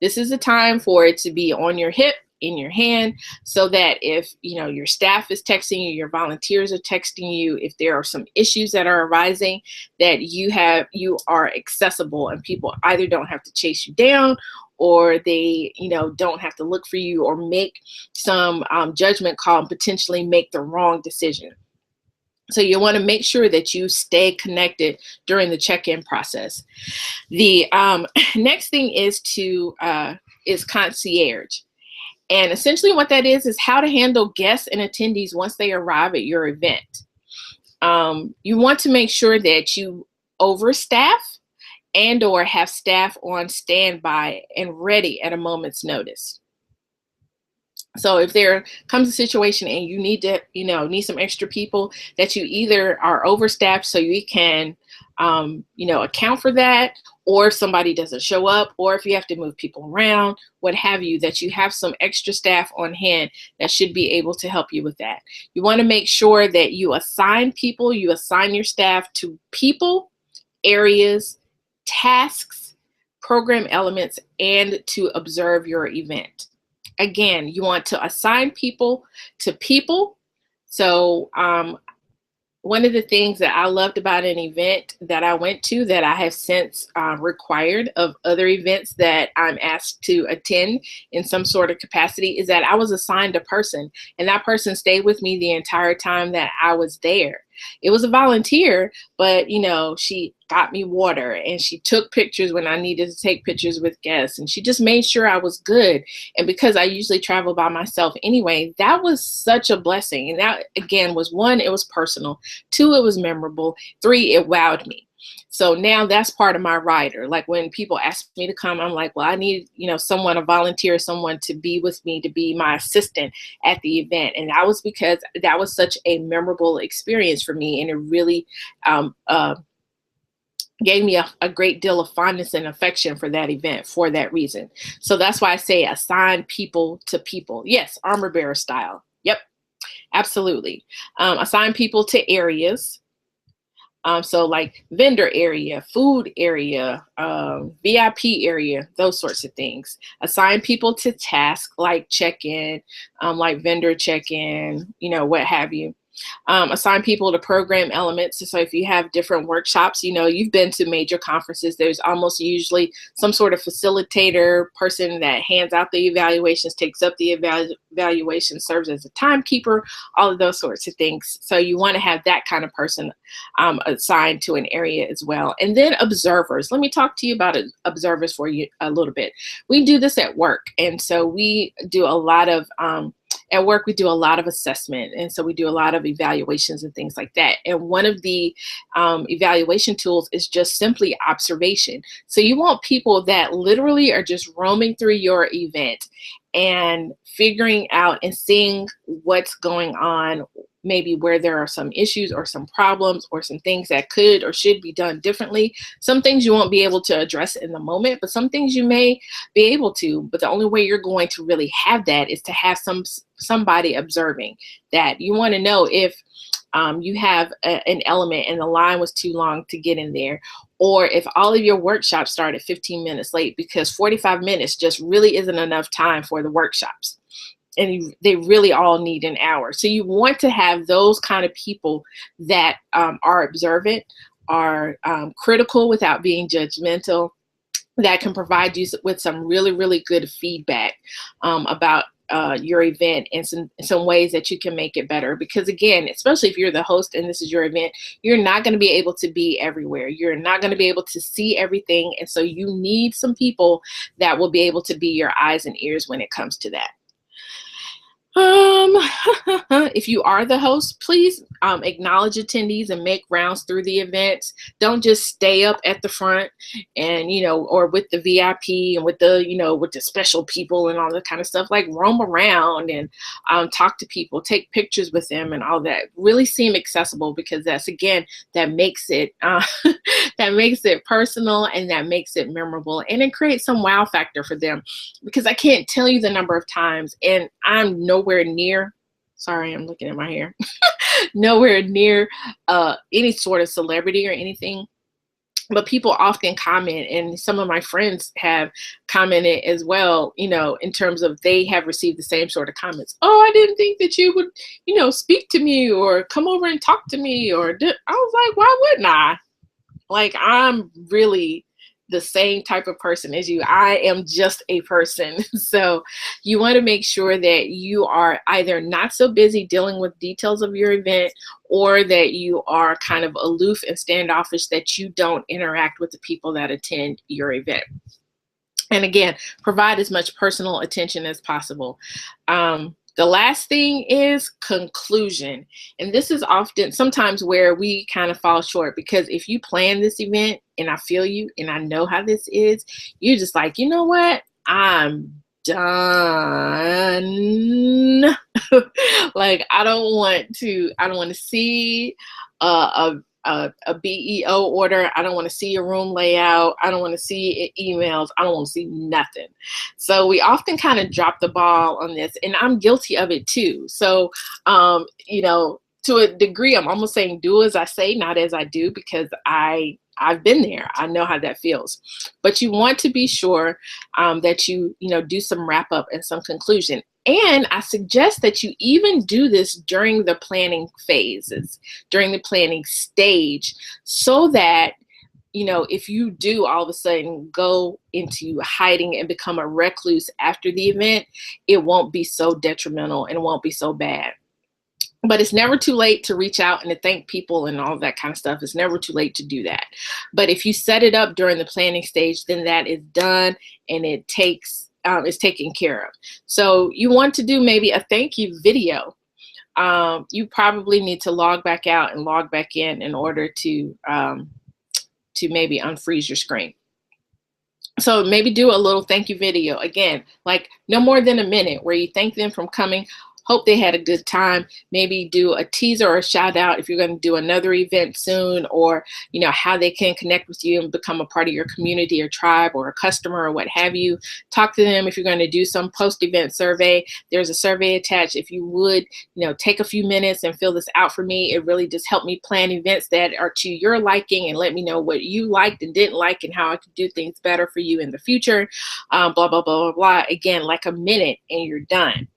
This is the time for it to be on your hip, in your hand, so that if your staff is texting you, your volunteers are texting you, if there are some issues that are arising, that you are accessible, and people either don't have to chase you down, or they don't have to look for you or make some judgment call and potentially make the wrong decision. So you want to make sure that you stay connected during the check-in process. The next thing is concierge. And essentially what that is how to handle guests and attendees once they arrive at your event. You want to make sure that you overstaff and or have staff on standby and ready at a moment's notice. So if there comes a situation and you need to, need some extra people, that you either are overstaffed so you can, account for that, or if somebody doesn't show up, or if you have to move people around, what have you, that you have some extra staff on hand that should be able to help you with that. You want to make sure that you assign your staff to people, areas, tasks, program elements, and to observe your event. Again, you want to assign people to people. So one of the things that I loved about an event that I went to that I have since required of other events that I'm asked to attend in some sort of capacity is that I was assigned a person, and that person stayed with me the entire time that I was there. It was a volunteer, but she got me water and she took pictures when I needed to take pictures with guests, and she just made sure I was good. And because I usually travel by myself anyway, that was such a blessing. And that, again, was one, it was personal. Two, it was memorable. Three, it wowed me. So now that's part of my rider. Like when people ask me to come, I'm like, well, I need, someone, a volunteer, someone to be with me, to be my assistant at the event. And that was because that was such a memorable experience for me. And it really gave me a great deal of fondness and affection for that event for that reason. So that's why I say assign people to people. Yes, armor bearer style. Yep, absolutely. Assign people to areas. So like vendor area, food area, VIP area, those sorts of things. Assign people to tasks like check-in, like vendor check-in, what have you. Assign people to program elements. So if you have different workshops, you've been to major conferences, there's almost usually some sort of facilitator person that hands out the evaluations, takes up the evaluation, serves as a timekeeper, all of those sorts of things. So you want to have that kind of person assigned to an area as well. And then observers. Let me talk to you about observers for you a little bit. We do this at work. And so we do a lot of at work, we do a lot of assessment, and so we do a lot of evaluations and things like that. And one of the evaluation tools is just simply observation. So you want people that literally are just roaming through your event and figuring out and seeing what's going on, maybe where there are some issues or some problems or some things that could or should be done differently. Some things you won't be able to address in the moment, but some things you may be able to. But the only way you're going to really have that is to have somebody observing that. You want to know if you have an element and the line was too long to get in there, or if all of your workshops started 15 minutes late, because 45 minutes just really isn't enough time for the workshops. And they really all need an hour. So you want to have those kind of people that are observant, are critical without being judgmental, that can provide you with some really, really good feedback about your event and some ways that you can make it better. Because again, especially if you're the host and this is your event, you're not going to be able to be everywhere. You're not going to be able to see everything. And so you need some people that will be able to be your eyes and ears when it comes to that. If you are the host, please acknowledge attendees and make rounds through the events. Don't just stay up at the front and, or with the VIP and with the, with the special people and all that kind of stuff. Like roam around and talk to people, take pictures with them and all that. Really seem accessible, because that's, again, that makes it that makes it personal and that makes it memorable, and it creates some wow factor for them. Because I can't tell you the number of times, and I'm nowhere near, sorry, I'm looking at my hair, nowhere near any sort of celebrity or anything, but people often comment, and some of my friends have commented as well, in terms of they have received the same sort of comments. Oh, I didn't think that you would, speak to me or come over and talk to me, or I was like, why wouldn't I? Like, I'm really the same type of person as you. I am just a person. So you want to make sure that you are either not so busy dealing with details of your event, or that you are kind of aloof and standoffish, that you don't interact with the people that attend your event. And again, provide as much personal attention as possible. The last thing is conclusion. And this is often sometimes where we kind of fall short, because if you plan this event and I feel you, and I know how this is, you're just like, you know what? I'm done. Like, I don't want to see a BEO order. I don't want to see a room layout. I don't want to see emails. I don't want to see nothing. So we often kind of drop the ball on this, and I'm guilty of it too. So, to a degree, I'm almost saying do as I say, not as I do, because I've been there. I know how that feels. But you want to be sure that you do some wrap up and some conclusion. And I suggest that you even do this during the planning phases, during the planning stage, so that, if you do all of a sudden go into hiding and become a recluse after the event, it won't be so detrimental and it won't be so bad. But it's never too late to reach out and to thank people and all that kind of stuff. It's never too late to do that. But if you set it up during the planning stage, then that is done, and it's taken care of. So you want to do maybe a thank you video. You probably need to log back out and log back in order to maybe unfreeze your screen. So maybe do a little thank you video. Again, like no more than a minute, where you thank them for coming. Hope they had a good time. Maybe do a teaser or a shout out if you're going to do another event soon, or how they can connect with you and become a part of your community or tribe or a customer or what have you. Talk to them. If you're going to do some post-event survey, there's a survey attached. If you would, take a few minutes and fill this out for me. It really just helped me plan events that are to your liking, and let me know what you liked and didn't like and how I could do things better for you in the future. Blah, blah, blah, blah, blah. Again, like a minute and you're done.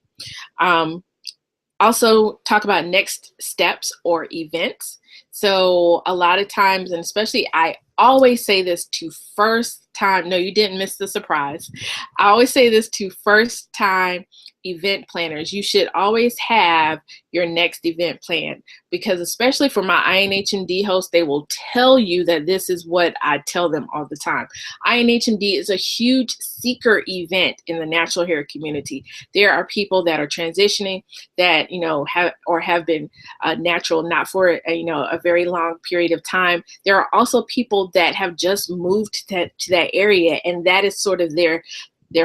Also talk about next steps or events. So a lot of times, and especially I always say this to first time, no, you didn't miss the surprise. I always say this to first time event planners. You should always have your next event plan, because especially for my INH&D hosts, they will tell you that this is what I tell them all the time. INH&D is a huge seeker event in the natural hair community. There are people that are transitioning that have been natural not for a very long period of time. There are also people that have just moved to that area, and that is sort of their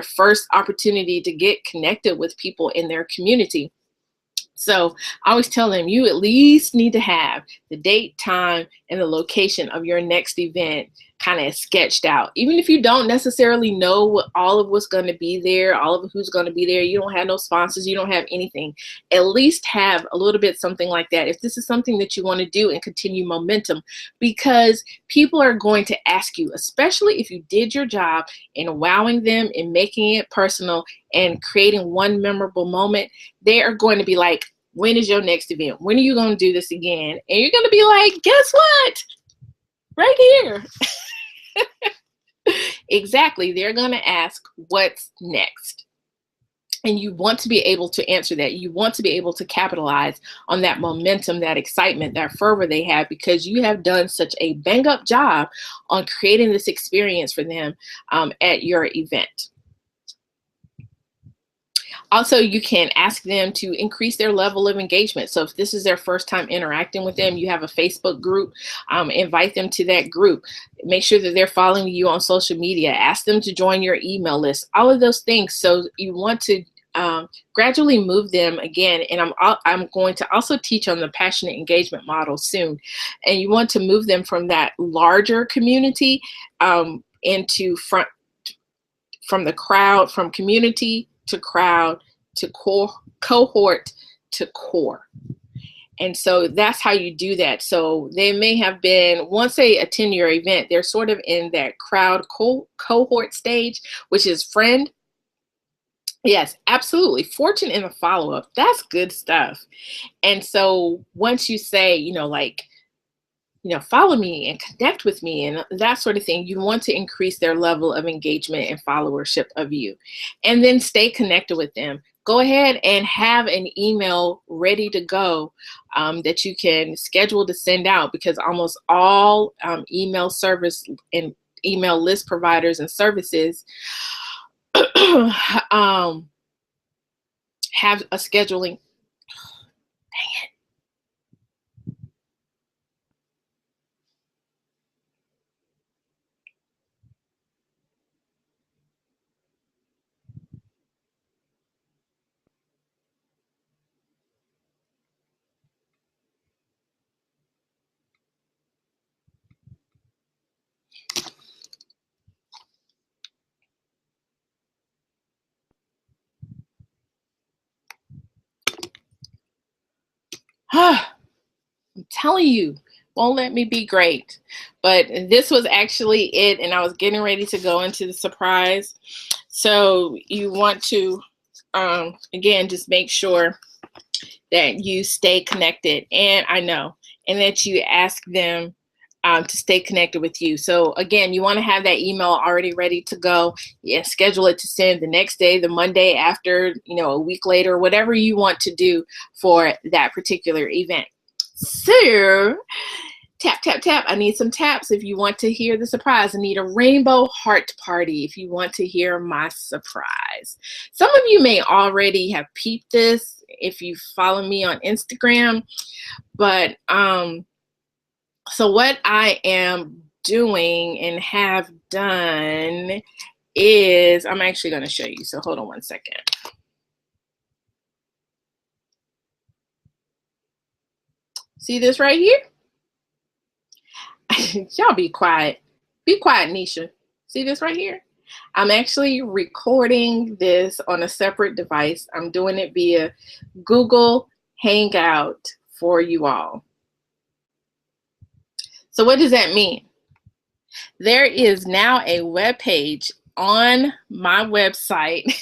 first opportunity to get connected with people in their community. So I always tell them, you at least need to have the date, time, and the location of your next event kind of sketched out. Even if you don't necessarily know all of what's going to be there, all of who's going to be there, you don't have no sponsors, you don't have anything, at least have a little bit something like that if this is something that you want to do and continue momentum, because people are going to ask you, especially if you did your job in wowing them and making it personal and creating one memorable moment. They are going to be like, when is your next event? When are you going to do this again? And you're going to be like, guess what? Right here. Exactly. They're going to ask, what's next? And you want to be able to answer that. You want to be able to capitalize on that momentum, that excitement, that fervor they have, because you have done such a bang up job on creating this experience for them at your event. Also, you can ask them to increase their level of engagement. So if this is their first time interacting with them, you have a Facebook group, invite them to that group. Make sure that they're following you on social media. Ask them to join your email list, all of those things. So you want to gradually move them again. And I'm going to also teach on the passionate engagement model soon. And you want to move them from that larger community into from the crowd, from community to crowd to cohort to core. And so that's how you do that. So they may have been, once they attend your event, they're sort of in that crowd cohort stage, which is friend. Yes, absolutely. Fortune in the follow-up. That's good stuff. And so once you say, follow me and connect with me and that sort of thing, you want to increase their level of engagement and followership of you. And then stay connected with them. Go ahead and have an email ready to go that you can schedule to send out, because almost all email service and email list providers and services have a scheduling. Dang it. I'm telling you, won't let me be great. But this was actually it, and I was getting ready to go into the surprise. So you want to, again, just make sure that you stay connected, and that you ask them to stay connected with you. So again, you want to have that email already ready to go. Yeah, schedule it to send the next day, the Monday after, a week later, whatever you want to do for that particular event. So tap, tap, tap. I need some taps if you want to hear the surprise. I need a rainbow heart party if you want to hear my surprise. Some of you may already have peeped this if you follow me on Instagram. But so what I am doing and have done is, I'm actually going to show you. So hold on one second. See this right here? Y'all be quiet. Be quiet, Nisha. See this right here? I'm actually recording this on a separate device. I'm doing it via Google Hangout for you all. So what does that mean? There is now a web page on my website.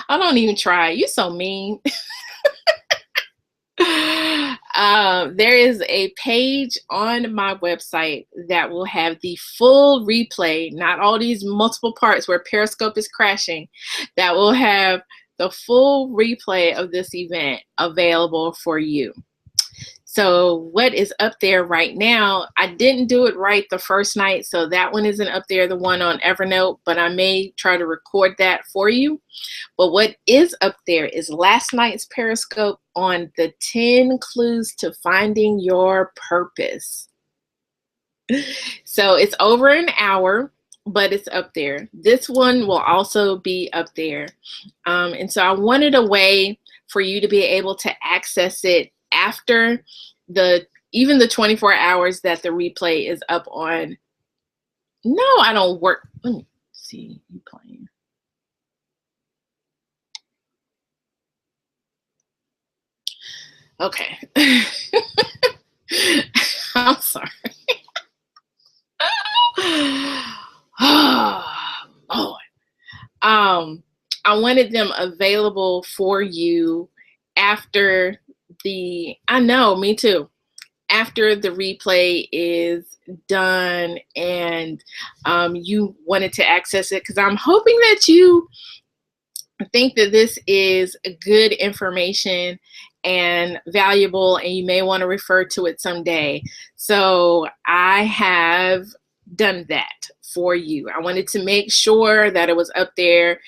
I don't even try. You're so mean. There is a page on my website that will have the full replay, not all these multiple parts where Periscope is crashing, that will have the full replay of this event available for you. So what is up there right now, I didn't do it right the first night, so that one isn't up there, the one on Evernote, but I may try to record that for you. But what is up there is last night's Periscope on the 10 clues to finding your purpose. So it's over an hour, but it's up there. This one will also be up there. And so I wanted a way for you to be able to access it after even the 24 hours that the replay is up on. No, I don't work. Let me see you playing. Okay. I'm sorry. Oh, Lord. I wanted them available for you after I know, me too. After the replay is done and you wanted to access it, because I'm hoping that you think that this is good information and valuable, and you may want to refer to it someday. So I have done that for you. I wanted to make sure that it was up there.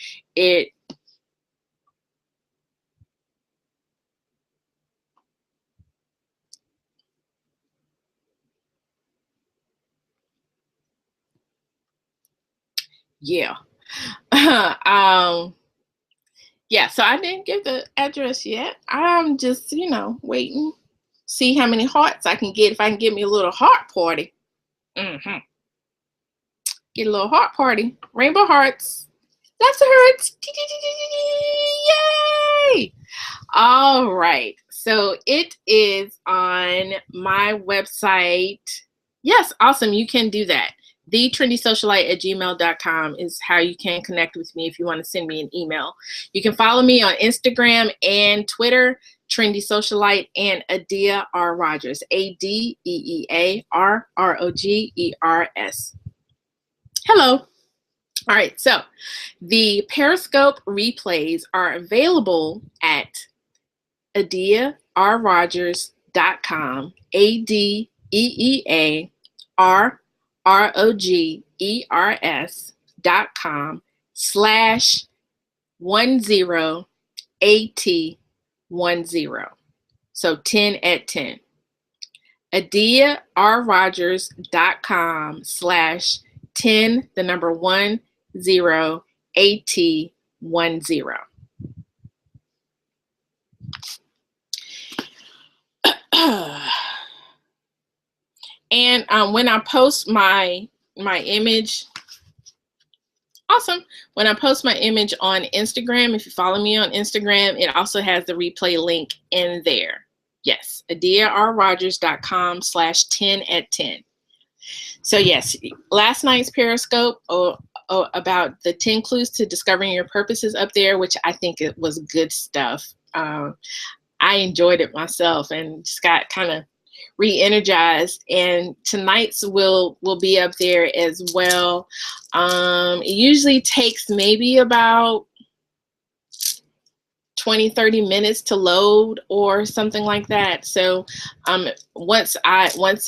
Yeah. Yeah, so I didn't give the address yet. I'm just, waiting. See how many hearts I can get. If I can get me a little heart party. Get a little heart party. Rainbow hearts. Lots of hearts. Yay! All right. So it is on my website. Yes, awesome. You can do that. TheTrendySocialite@gmail.com is how you can connect with me if you want to send me an email. You can follow me on Instagram and Twitter, Trendy Socialite, and Adeea R. Rogers, ADEEA RROGERS. Hello. All right, so the Periscope replays are available at AdeeaRrogers.com, AdeeaRrogers.com/10AT10. So 10 at 10. AdeeaRrogers.com/10, the number 10, AT10. And when I post my my image, awesome. When I post my image on Instagram, if you follow me on Instagram, it also has the replay link in there. Yes, adearrogers.com/10@10. So yes, last night's Periscope about the 10 clues to discovering your purpose is up there, which I think it was good stuff. I enjoyed it myself and just got kind of re-energized, and tonight's will be up there as well. It usually takes maybe about 20-30 minutes to load or something like that. So once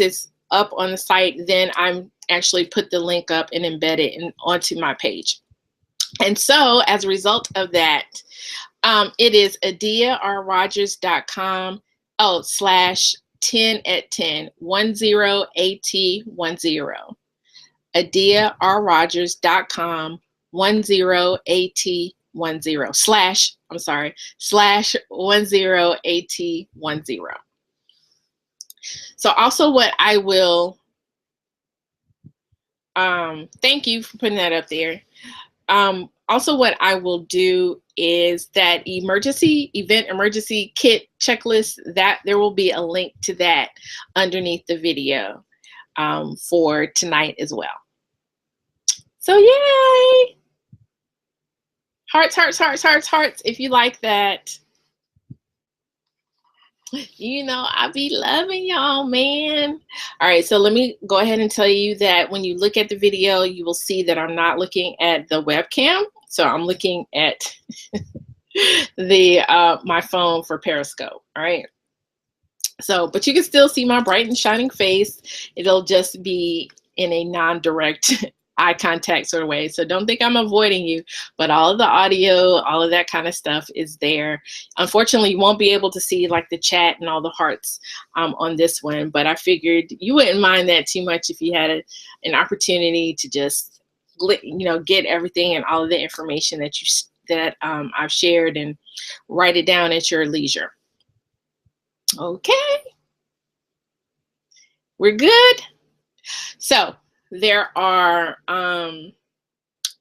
it's up on the site, then I'm actually put the link up and embed it onto my page. And so as a result of that, it is adearrogers.com /10@10 10AT10. adearrogers.com 10AT10 /10AT10. So also what I will, thank you for putting that up there. Also what I will do is that event emergency kit checklist, that there will be a link to that underneath the video for tonight as well. So yay! Hearts, hearts, hearts, hearts, hearts if you like that. You know, I be loving y'all, man. All right, so let me go ahead and tell you that when you look at the video, you will see that I'm not looking at the webcam. So I'm looking at the my phone for Periscope. All right. So, but you can still see my bright and shining face. It'll just be in a non-direct eye contact sort of way. So don't think I'm avoiding you, but all of the audio, all of that kind of stuff is there. Unfortunately, you won't be able to see like the chat and all the hearts on this one, but I figured you wouldn't mind that too much if you had an opportunity to just, you know, get everything and all of the information that I've shared and write it down at your leisure. Okay, we're good. So there are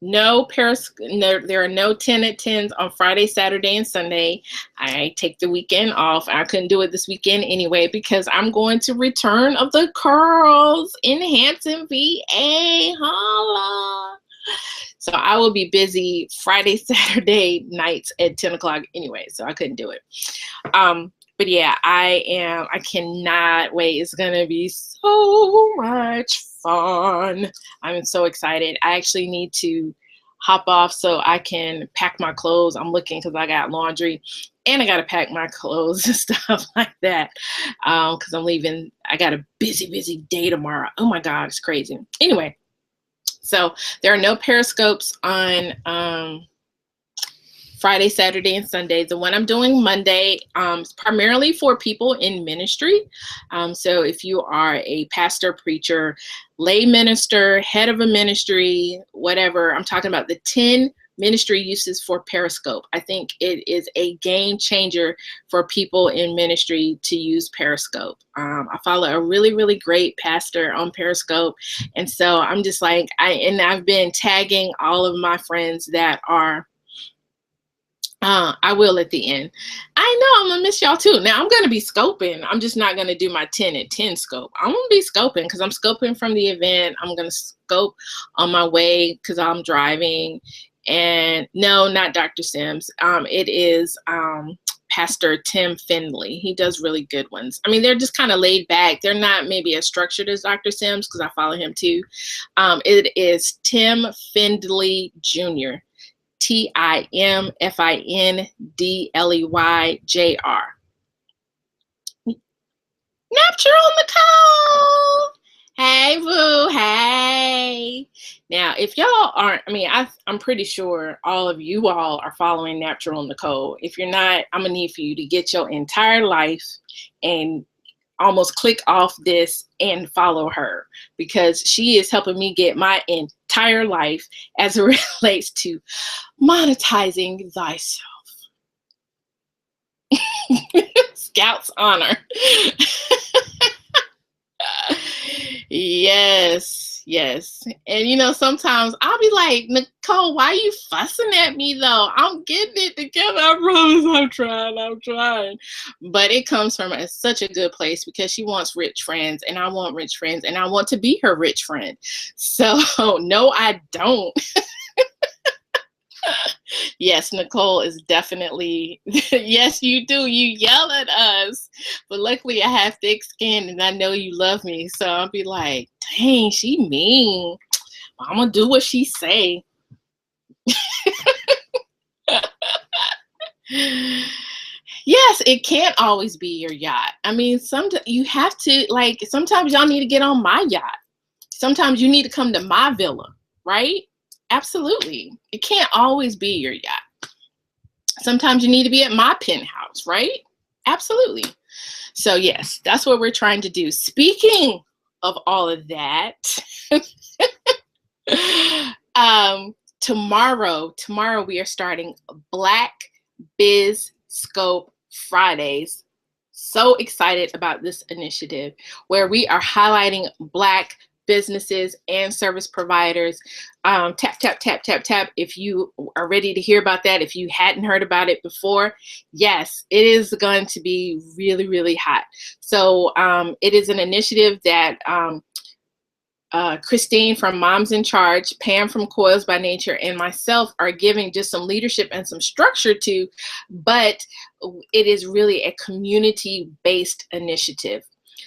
no 10@10s on Friday, Saturday, and Sunday. I take the weekend off. I couldn't do it this weekend anyway because I'm going to Return of the Curls in Hampton, VA. Holla! So I will be busy Friday, Saturday nights at 10 o'clock anyway, so I couldn't do it. But yeah, I cannot wait. It's gonna be so much fun. I'm so excited. I actually need to hop off so I can pack my clothes. I'm looking because I got laundry and I got to pack my clothes and stuff like that because I'm leaving. I got a busy day tomorrow. Oh my God, it's crazy. Anyway, so there are no Periscopes on Friday, Saturday, and Sunday. The one I'm doing Monday is primarily for people in ministry. So if you are a pastor, preacher, lay minister, head of a ministry, whatever, I'm talking about the 10 ministry uses for Periscope. I think it is a game changer for people in ministry to use Periscope. I follow a really great pastor on Periscope. And so I'm just like, I've been tagging all of my friends that are I will at the end. I know I'm gonna miss y'all too. Now I'm gonna be scoping. I'm just not gonna do my 10@10 scope. I'm gonna be scoping because I'm scoping from the event. I'm gonna scope on my way because I'm driving. And no, not Dr. Sims. It is Pastor Tim Findley. He does really good ones. I mean, they're just kind of laid back. They're not maybe as structured as Dr. Sims because I follow him too. It is Tim Findley Jr. TimFindleyJr. Natural Nicole. Hey, boo. Hey. Now, if y'all aren't, I mean, I'm pretty sure all of you all are following Natural Nicole. If you're not, I'm going to need for you to get your entire life and almost click off this and follow her because she is helping me get my entire life as it relates to monetizing thyself. Scout's honor. Yes. yes. And you know, sometimes I'll be like, Nicole, why are you fussing at me though? I'm getting it together. I promise I'm trying. But it comes from such a good place because she wants rich friends and I want rich friends and I want to be her rich friend. So no, I don't. Yes, Nicole is definitely, yes, you do. You yell at us. But luckily I have thick skin and I know you love me. So I'll be like, dang, she mean. I'm gonna do what she say. Yes, it can't always be your yacht. I mean, you have to, like, sometimes y'all need to get on my yacht. Sometimes you need to come to my villa, right? Absolutely. It can't always be your yacht. Sometimes you need to be at my penthouse, right? Absolutely. So yes, that's what we're trying to do. Speaking of all of that, tomorrow we are starting Black Biz Scope Fridays. So excited about this initiative where we are highlighting Black businesses and service providers. Tap, tap, tap, tap, tap. If you are ready to hear about that, if you hadn't heard about it before, yes, it is going to be really, really hot. So it is an initiative that Christine from Moms in Charge, Pam from Coils by Nature, and myself are giving just some leadership and some structure to, but it is really a community-based initiative.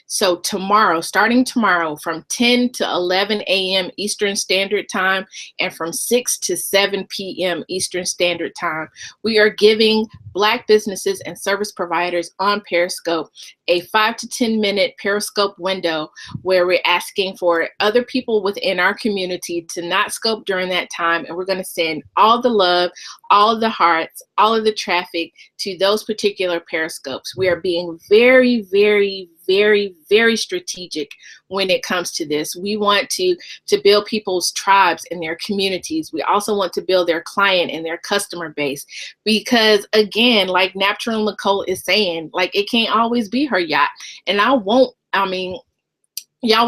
So tomorrow, starting tomorrow from 10 to 11 a.m. Eastern Standard Time and from 6 to 7 p.m. Eastern Standard Time, we are giving Black businesses and service providers on Periscope a 5 to 10 minute Periscope window where we're asking for other people within our community to not scope during that time. And we're going to send all the love, all of the hearts, all of the traffic to those particular Periscopes. We are being very, very, very, very strategic when it comes to this. We want to build people's tribes and their communities. We also want to build their client and their customer base because, again, like Natural Nicole is saying, like, it can't always be her yacht. And y'all will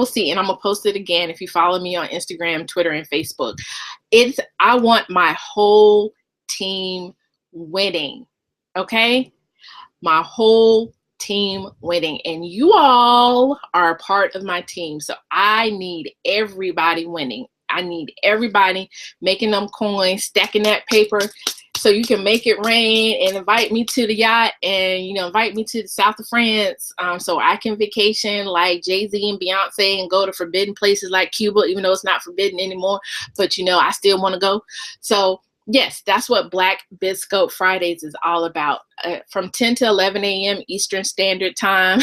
see, and I'm gonna post it again if you follow me on Instagram, Twitter, and Facebook. I want my whole team winning, okay? My whole team winning, and you all are a part of my team, so I need everybody winning. I need everybody making them coins, stacking that paper so you can make it rain and invite me to the yacht and, you know, invite me to the south of France so I can vacation like Jay-Z and Beyonce and go to forbidden places like Cuba, even though it's not forbidden anymore, but, you know, I still want to go. So yes, that's what Black Biz Scope Fridays is all about. From 10 to 11 a.m. Eastern Standard Time.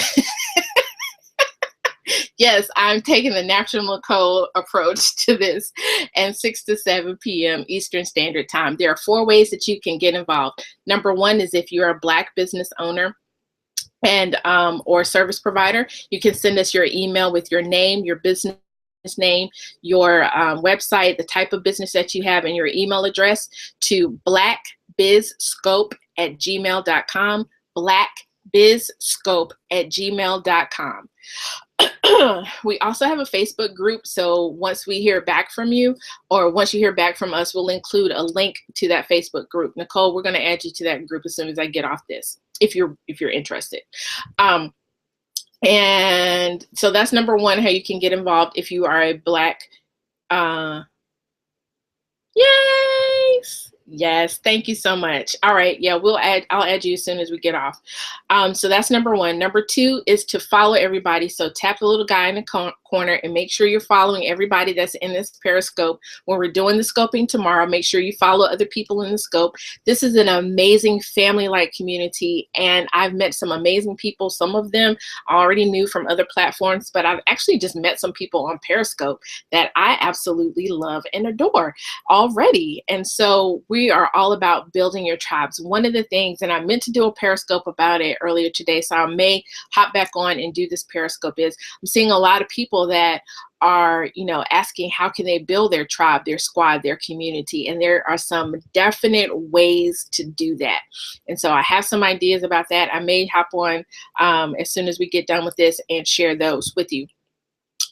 Yes, I'm taking the Natural Nicole approach to this, and 6 to 7 p.m. Eastern Standard Time. There are 4 ways that you can get involved. Number 1 is if you're a Black business owner and or service provider, you can send us your email with your name, your business name, your website, the type of business that you have, and your email address to blackbizscope@gmail.com, blackbizscope@gmail.com. We also have a Facebook group, so once we hear back from you, or once you hear back from us, we'll include a link to that Facebook group. Nicole, we're going to add you to that group as soon as I get off this, if you're interested. And so that's number 1, how you can get involved if you are a Black. Yes, thank you so much. All right, yeah, I'll add you as soon as we get off. So that's number 1. Number 2 is to follow everybody. So tap the little guy in the corner and make sure you're following everybody that's in this Periscope. When we're doing the scoping tomorrow, make sure you follow other people in the scope. This is an amazing family-like community, and I've met some amazing people. Some of them I already knew from other platforms, but I've actually just met some people on Periscope that I absolutely love and adore already. And so we are all about building your tribes. One of the things, and I meant to do a Periscope about it earlier today, so I may hop back on and do this Periscope, is I'm seeing a lot of people that are, you know, asking how can they build their tribe, their squad, their community, and there are some definite ways to do that. And so I have some ideas about that. I may hop on as soon as we get done with this and share those with you.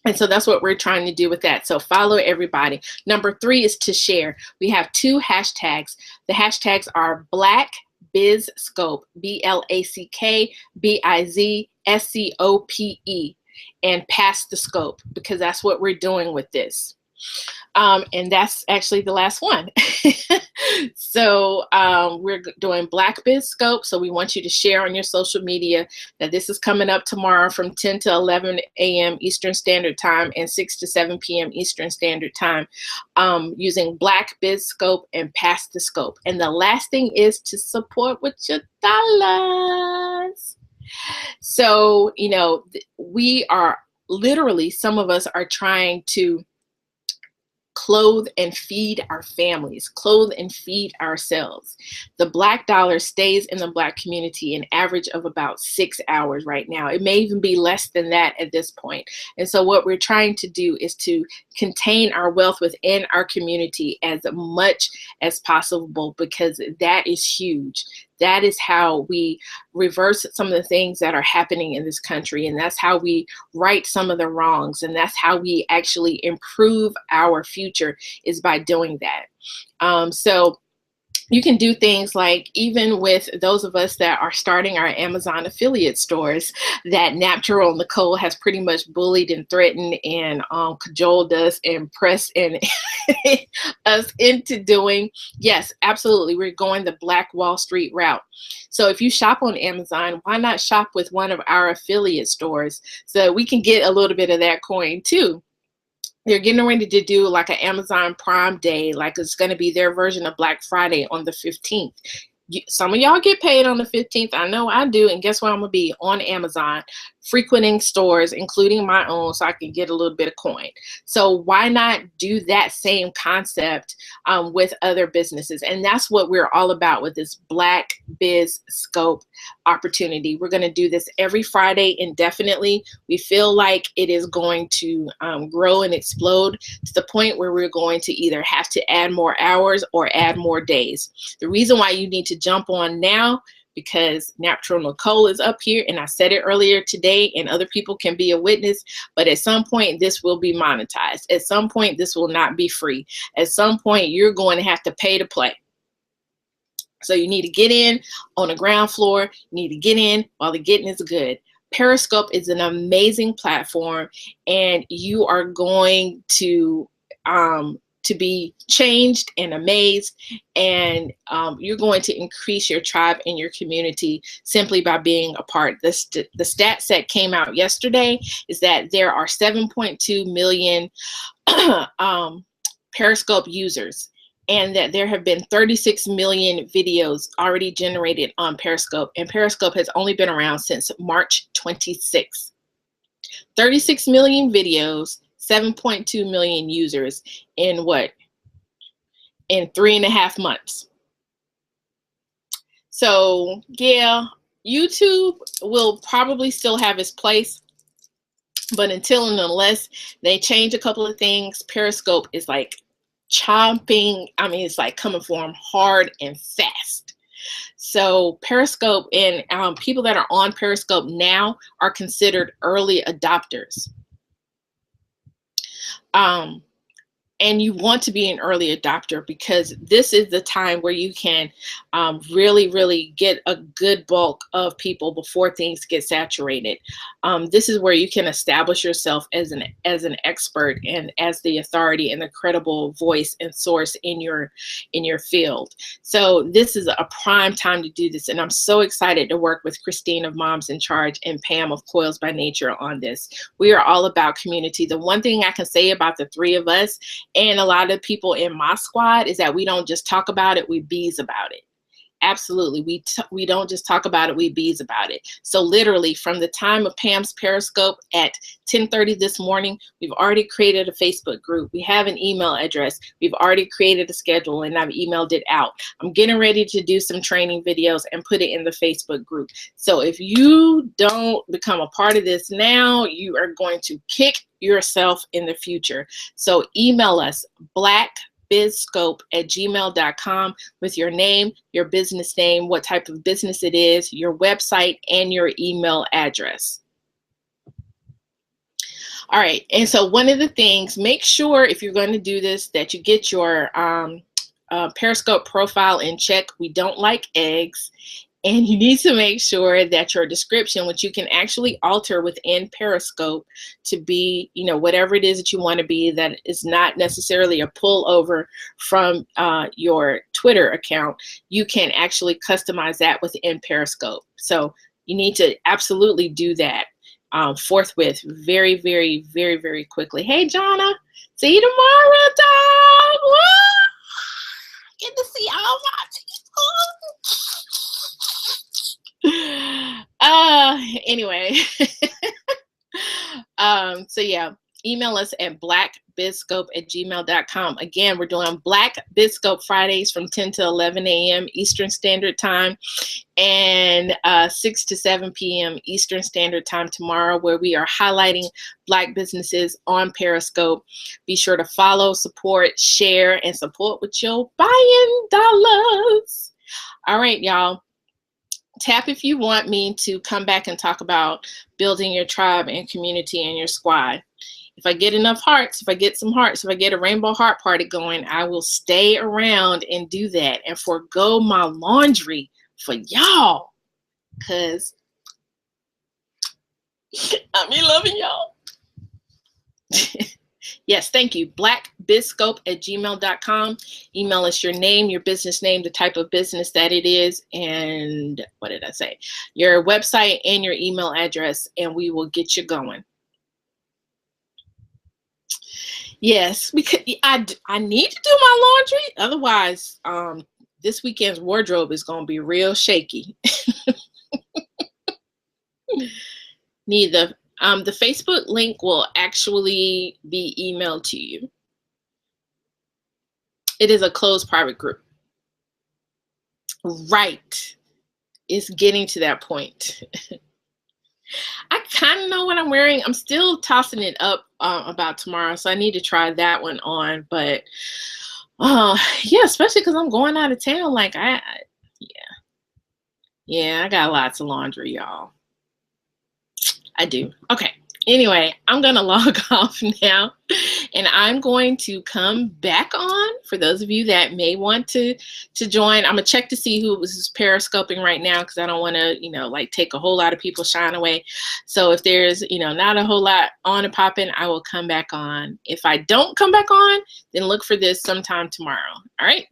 And so that's what we're trying to do with that. So follow everybody. Number 3 is to share. We have 2 hashtags. The hashtags are Black Biz Scope, BlackBizScope, and Pass the Scope, because that's what we're doing with this. And that's actually the last one. So we're doing Black Biz Scope. So we want you to share on your social media that this is coming up tomorrow from 10 to 11 a.m. Eastern Standard Time and 6 to 7 p.m. Eastern Standard Time, using Black Biz Scope and Pass the Scope. And the last thing is to support with your dollars. So, you know, we are literally, some of us are trying to clothe and feed our families, clothe and feed ourselves. The Black dollar stays in the Black community an average of about 6 hours right now. It may even be less than that at this point. And so what we're trying to do is to contain our wealth within our community as much as possible, because that is huge. That is how we reverse some of the things that are happening in this country. And that's how we right some of the wrongs. And that's how we actually improve our future, is by doing that. So you can do things like, even with those of us that are starting our Amazon affiliate stores, that Natural Nicole has pretty much bullied and threatened and cajoled us and pressed and us into doing. Yes, absolutely. We're going the Black Wall Street route. So if you shop on Amazon, why not shop with one of our affiliate stores so we can get a little bit of that coin too? They're getting ready to do like an Amazon Prime Day, like it's going to be their version of Black Friday on the 15th. Some of y'all get paid on the 15th. I know I do. And guess what? I'm going to be on Amazon, frequenting stores, including my own, so I can get a little bit of coin. So why not do that same concept with other businesses? And that's what we're all about with this Black Biz Scope opportunity. We're going to do this every Friday indefinitely. We feel like it is going to grow and explode to the point where we're going to either have to add more hours or add more days. The reason why you need to jump on now, because Natural Nicole is up here, and I said it earlier today, and other people can be a witness, but at some point this will be monetized. At some point this will not be free. At some point you're going to have to pay to play. So you need to get in on the ground floor. You need to get in while the getting is good. Periscope is an amazing platform, and you are going to be changed and amazed, and you're going to increase your tribe and your community simply by being a part. The stats that came out yesterday is that there are 7.2 million Periscope users, and that there have been 36 million videos already generated on Periscope, and Periscope has only been around since March 26th. 36 million videos, 7.2 million users in what? In 3.5 months. So yeah, YouTube will probably still have its place, but until and unless they change a couple of things, Periscope is like chomping. I mean, it's like coming for them hard and fast. So Periscope, and people that are on Periscope now are considered early adopters. And you want to be an early adopter, because this is the time where you can really get a good bulk of people before things get saturated. This is where you can establish yourself as an expert and as the authority and the credible voice and source in your field. So this is a prime time to do this, and I'm so excited to work with Christine of Moms in Charge and Pam of Coils by Nature on this. We are all about community. The one thing I can say about the three of us and a lot of people in my squad is that we don't just talk about it, we bees about it. Absolutely. We don't just talk about it, we bees about it. So literally from the time of Pam's Periscope at 10:30 this morning, we've already created a Facebook group. We have an email address. We've already created a schedule, and I've emailed it out. I'm getting ready to do some training videos and put it in the Facebook group. So if you don't become a part of this now, you are going to kick yourself in the future. So email us, blackbizscope@gmail.com, with your name, your business name, what type of business it is, your website, and your email address. All right. And so one of the things, make sure if you're going to do this that you get your Periscope profile in check. We don't like eggs. And you need to make sure that your description, which you can actually alter within Periscope to be, you know, whatever it is that you want to be, that is not necessarily a pullover from your Twitter account. You can actually customize that within Periscope. So you need to absolutely do that forthwith, very, very, very, very quickly. Hey, Jonna, see you tomorrow, dog. Woo! Get to see all my people. Anyway. So yeah, email us at blackbidscope@gmail.com. Again, we're doing Black Bidscope Fridays from 10 to 11 a.m. Eastern Standard Time and 6 to 7 p.m. Eastern Standard Time tomorrow, where we are highlighting Black businesses on Periscope. Be sure to follow, support, share, and support with your buying dollars. All right, y'all. Tap if you want me to come back and talk about building your tribe and community and your squad. If I get enough hearts, if I get some hearts, if I get a rainbow heart party going, I will stay around and do that and forego my laundry for y'all, because I be loving y'all. Yes, thank you. blackbidscope@gmail.com. Email us your name, your business name, the type of business that it is, and what did I say? Your website and your email address, and we will get you going. Yes, because I need to do my laundry. Otherwise, this weekend's wardrobe is going to be real shaky. Neither. The Facebook link will actually be emailed to you. It is a closed private group. Right. It's getting to that point. I kind of know what I'm wearing. I'm still tossing it up about tomorrow, so I need to try that one on. But yeah, especially because I'm going out of town. Like yeah, I got lots of laundry, y'all. I do. Okay. Anyway, I'm going to log off now, and I'm going to come back on for those of you that may want to join. I'm going to check to see who was periscoping right now, because I don't want to, like take a whole lot of people shine away. So if there's, not a whole lot on and popping, I will come back on. If I don't come back on, then look for this sometime tomorrow. All right.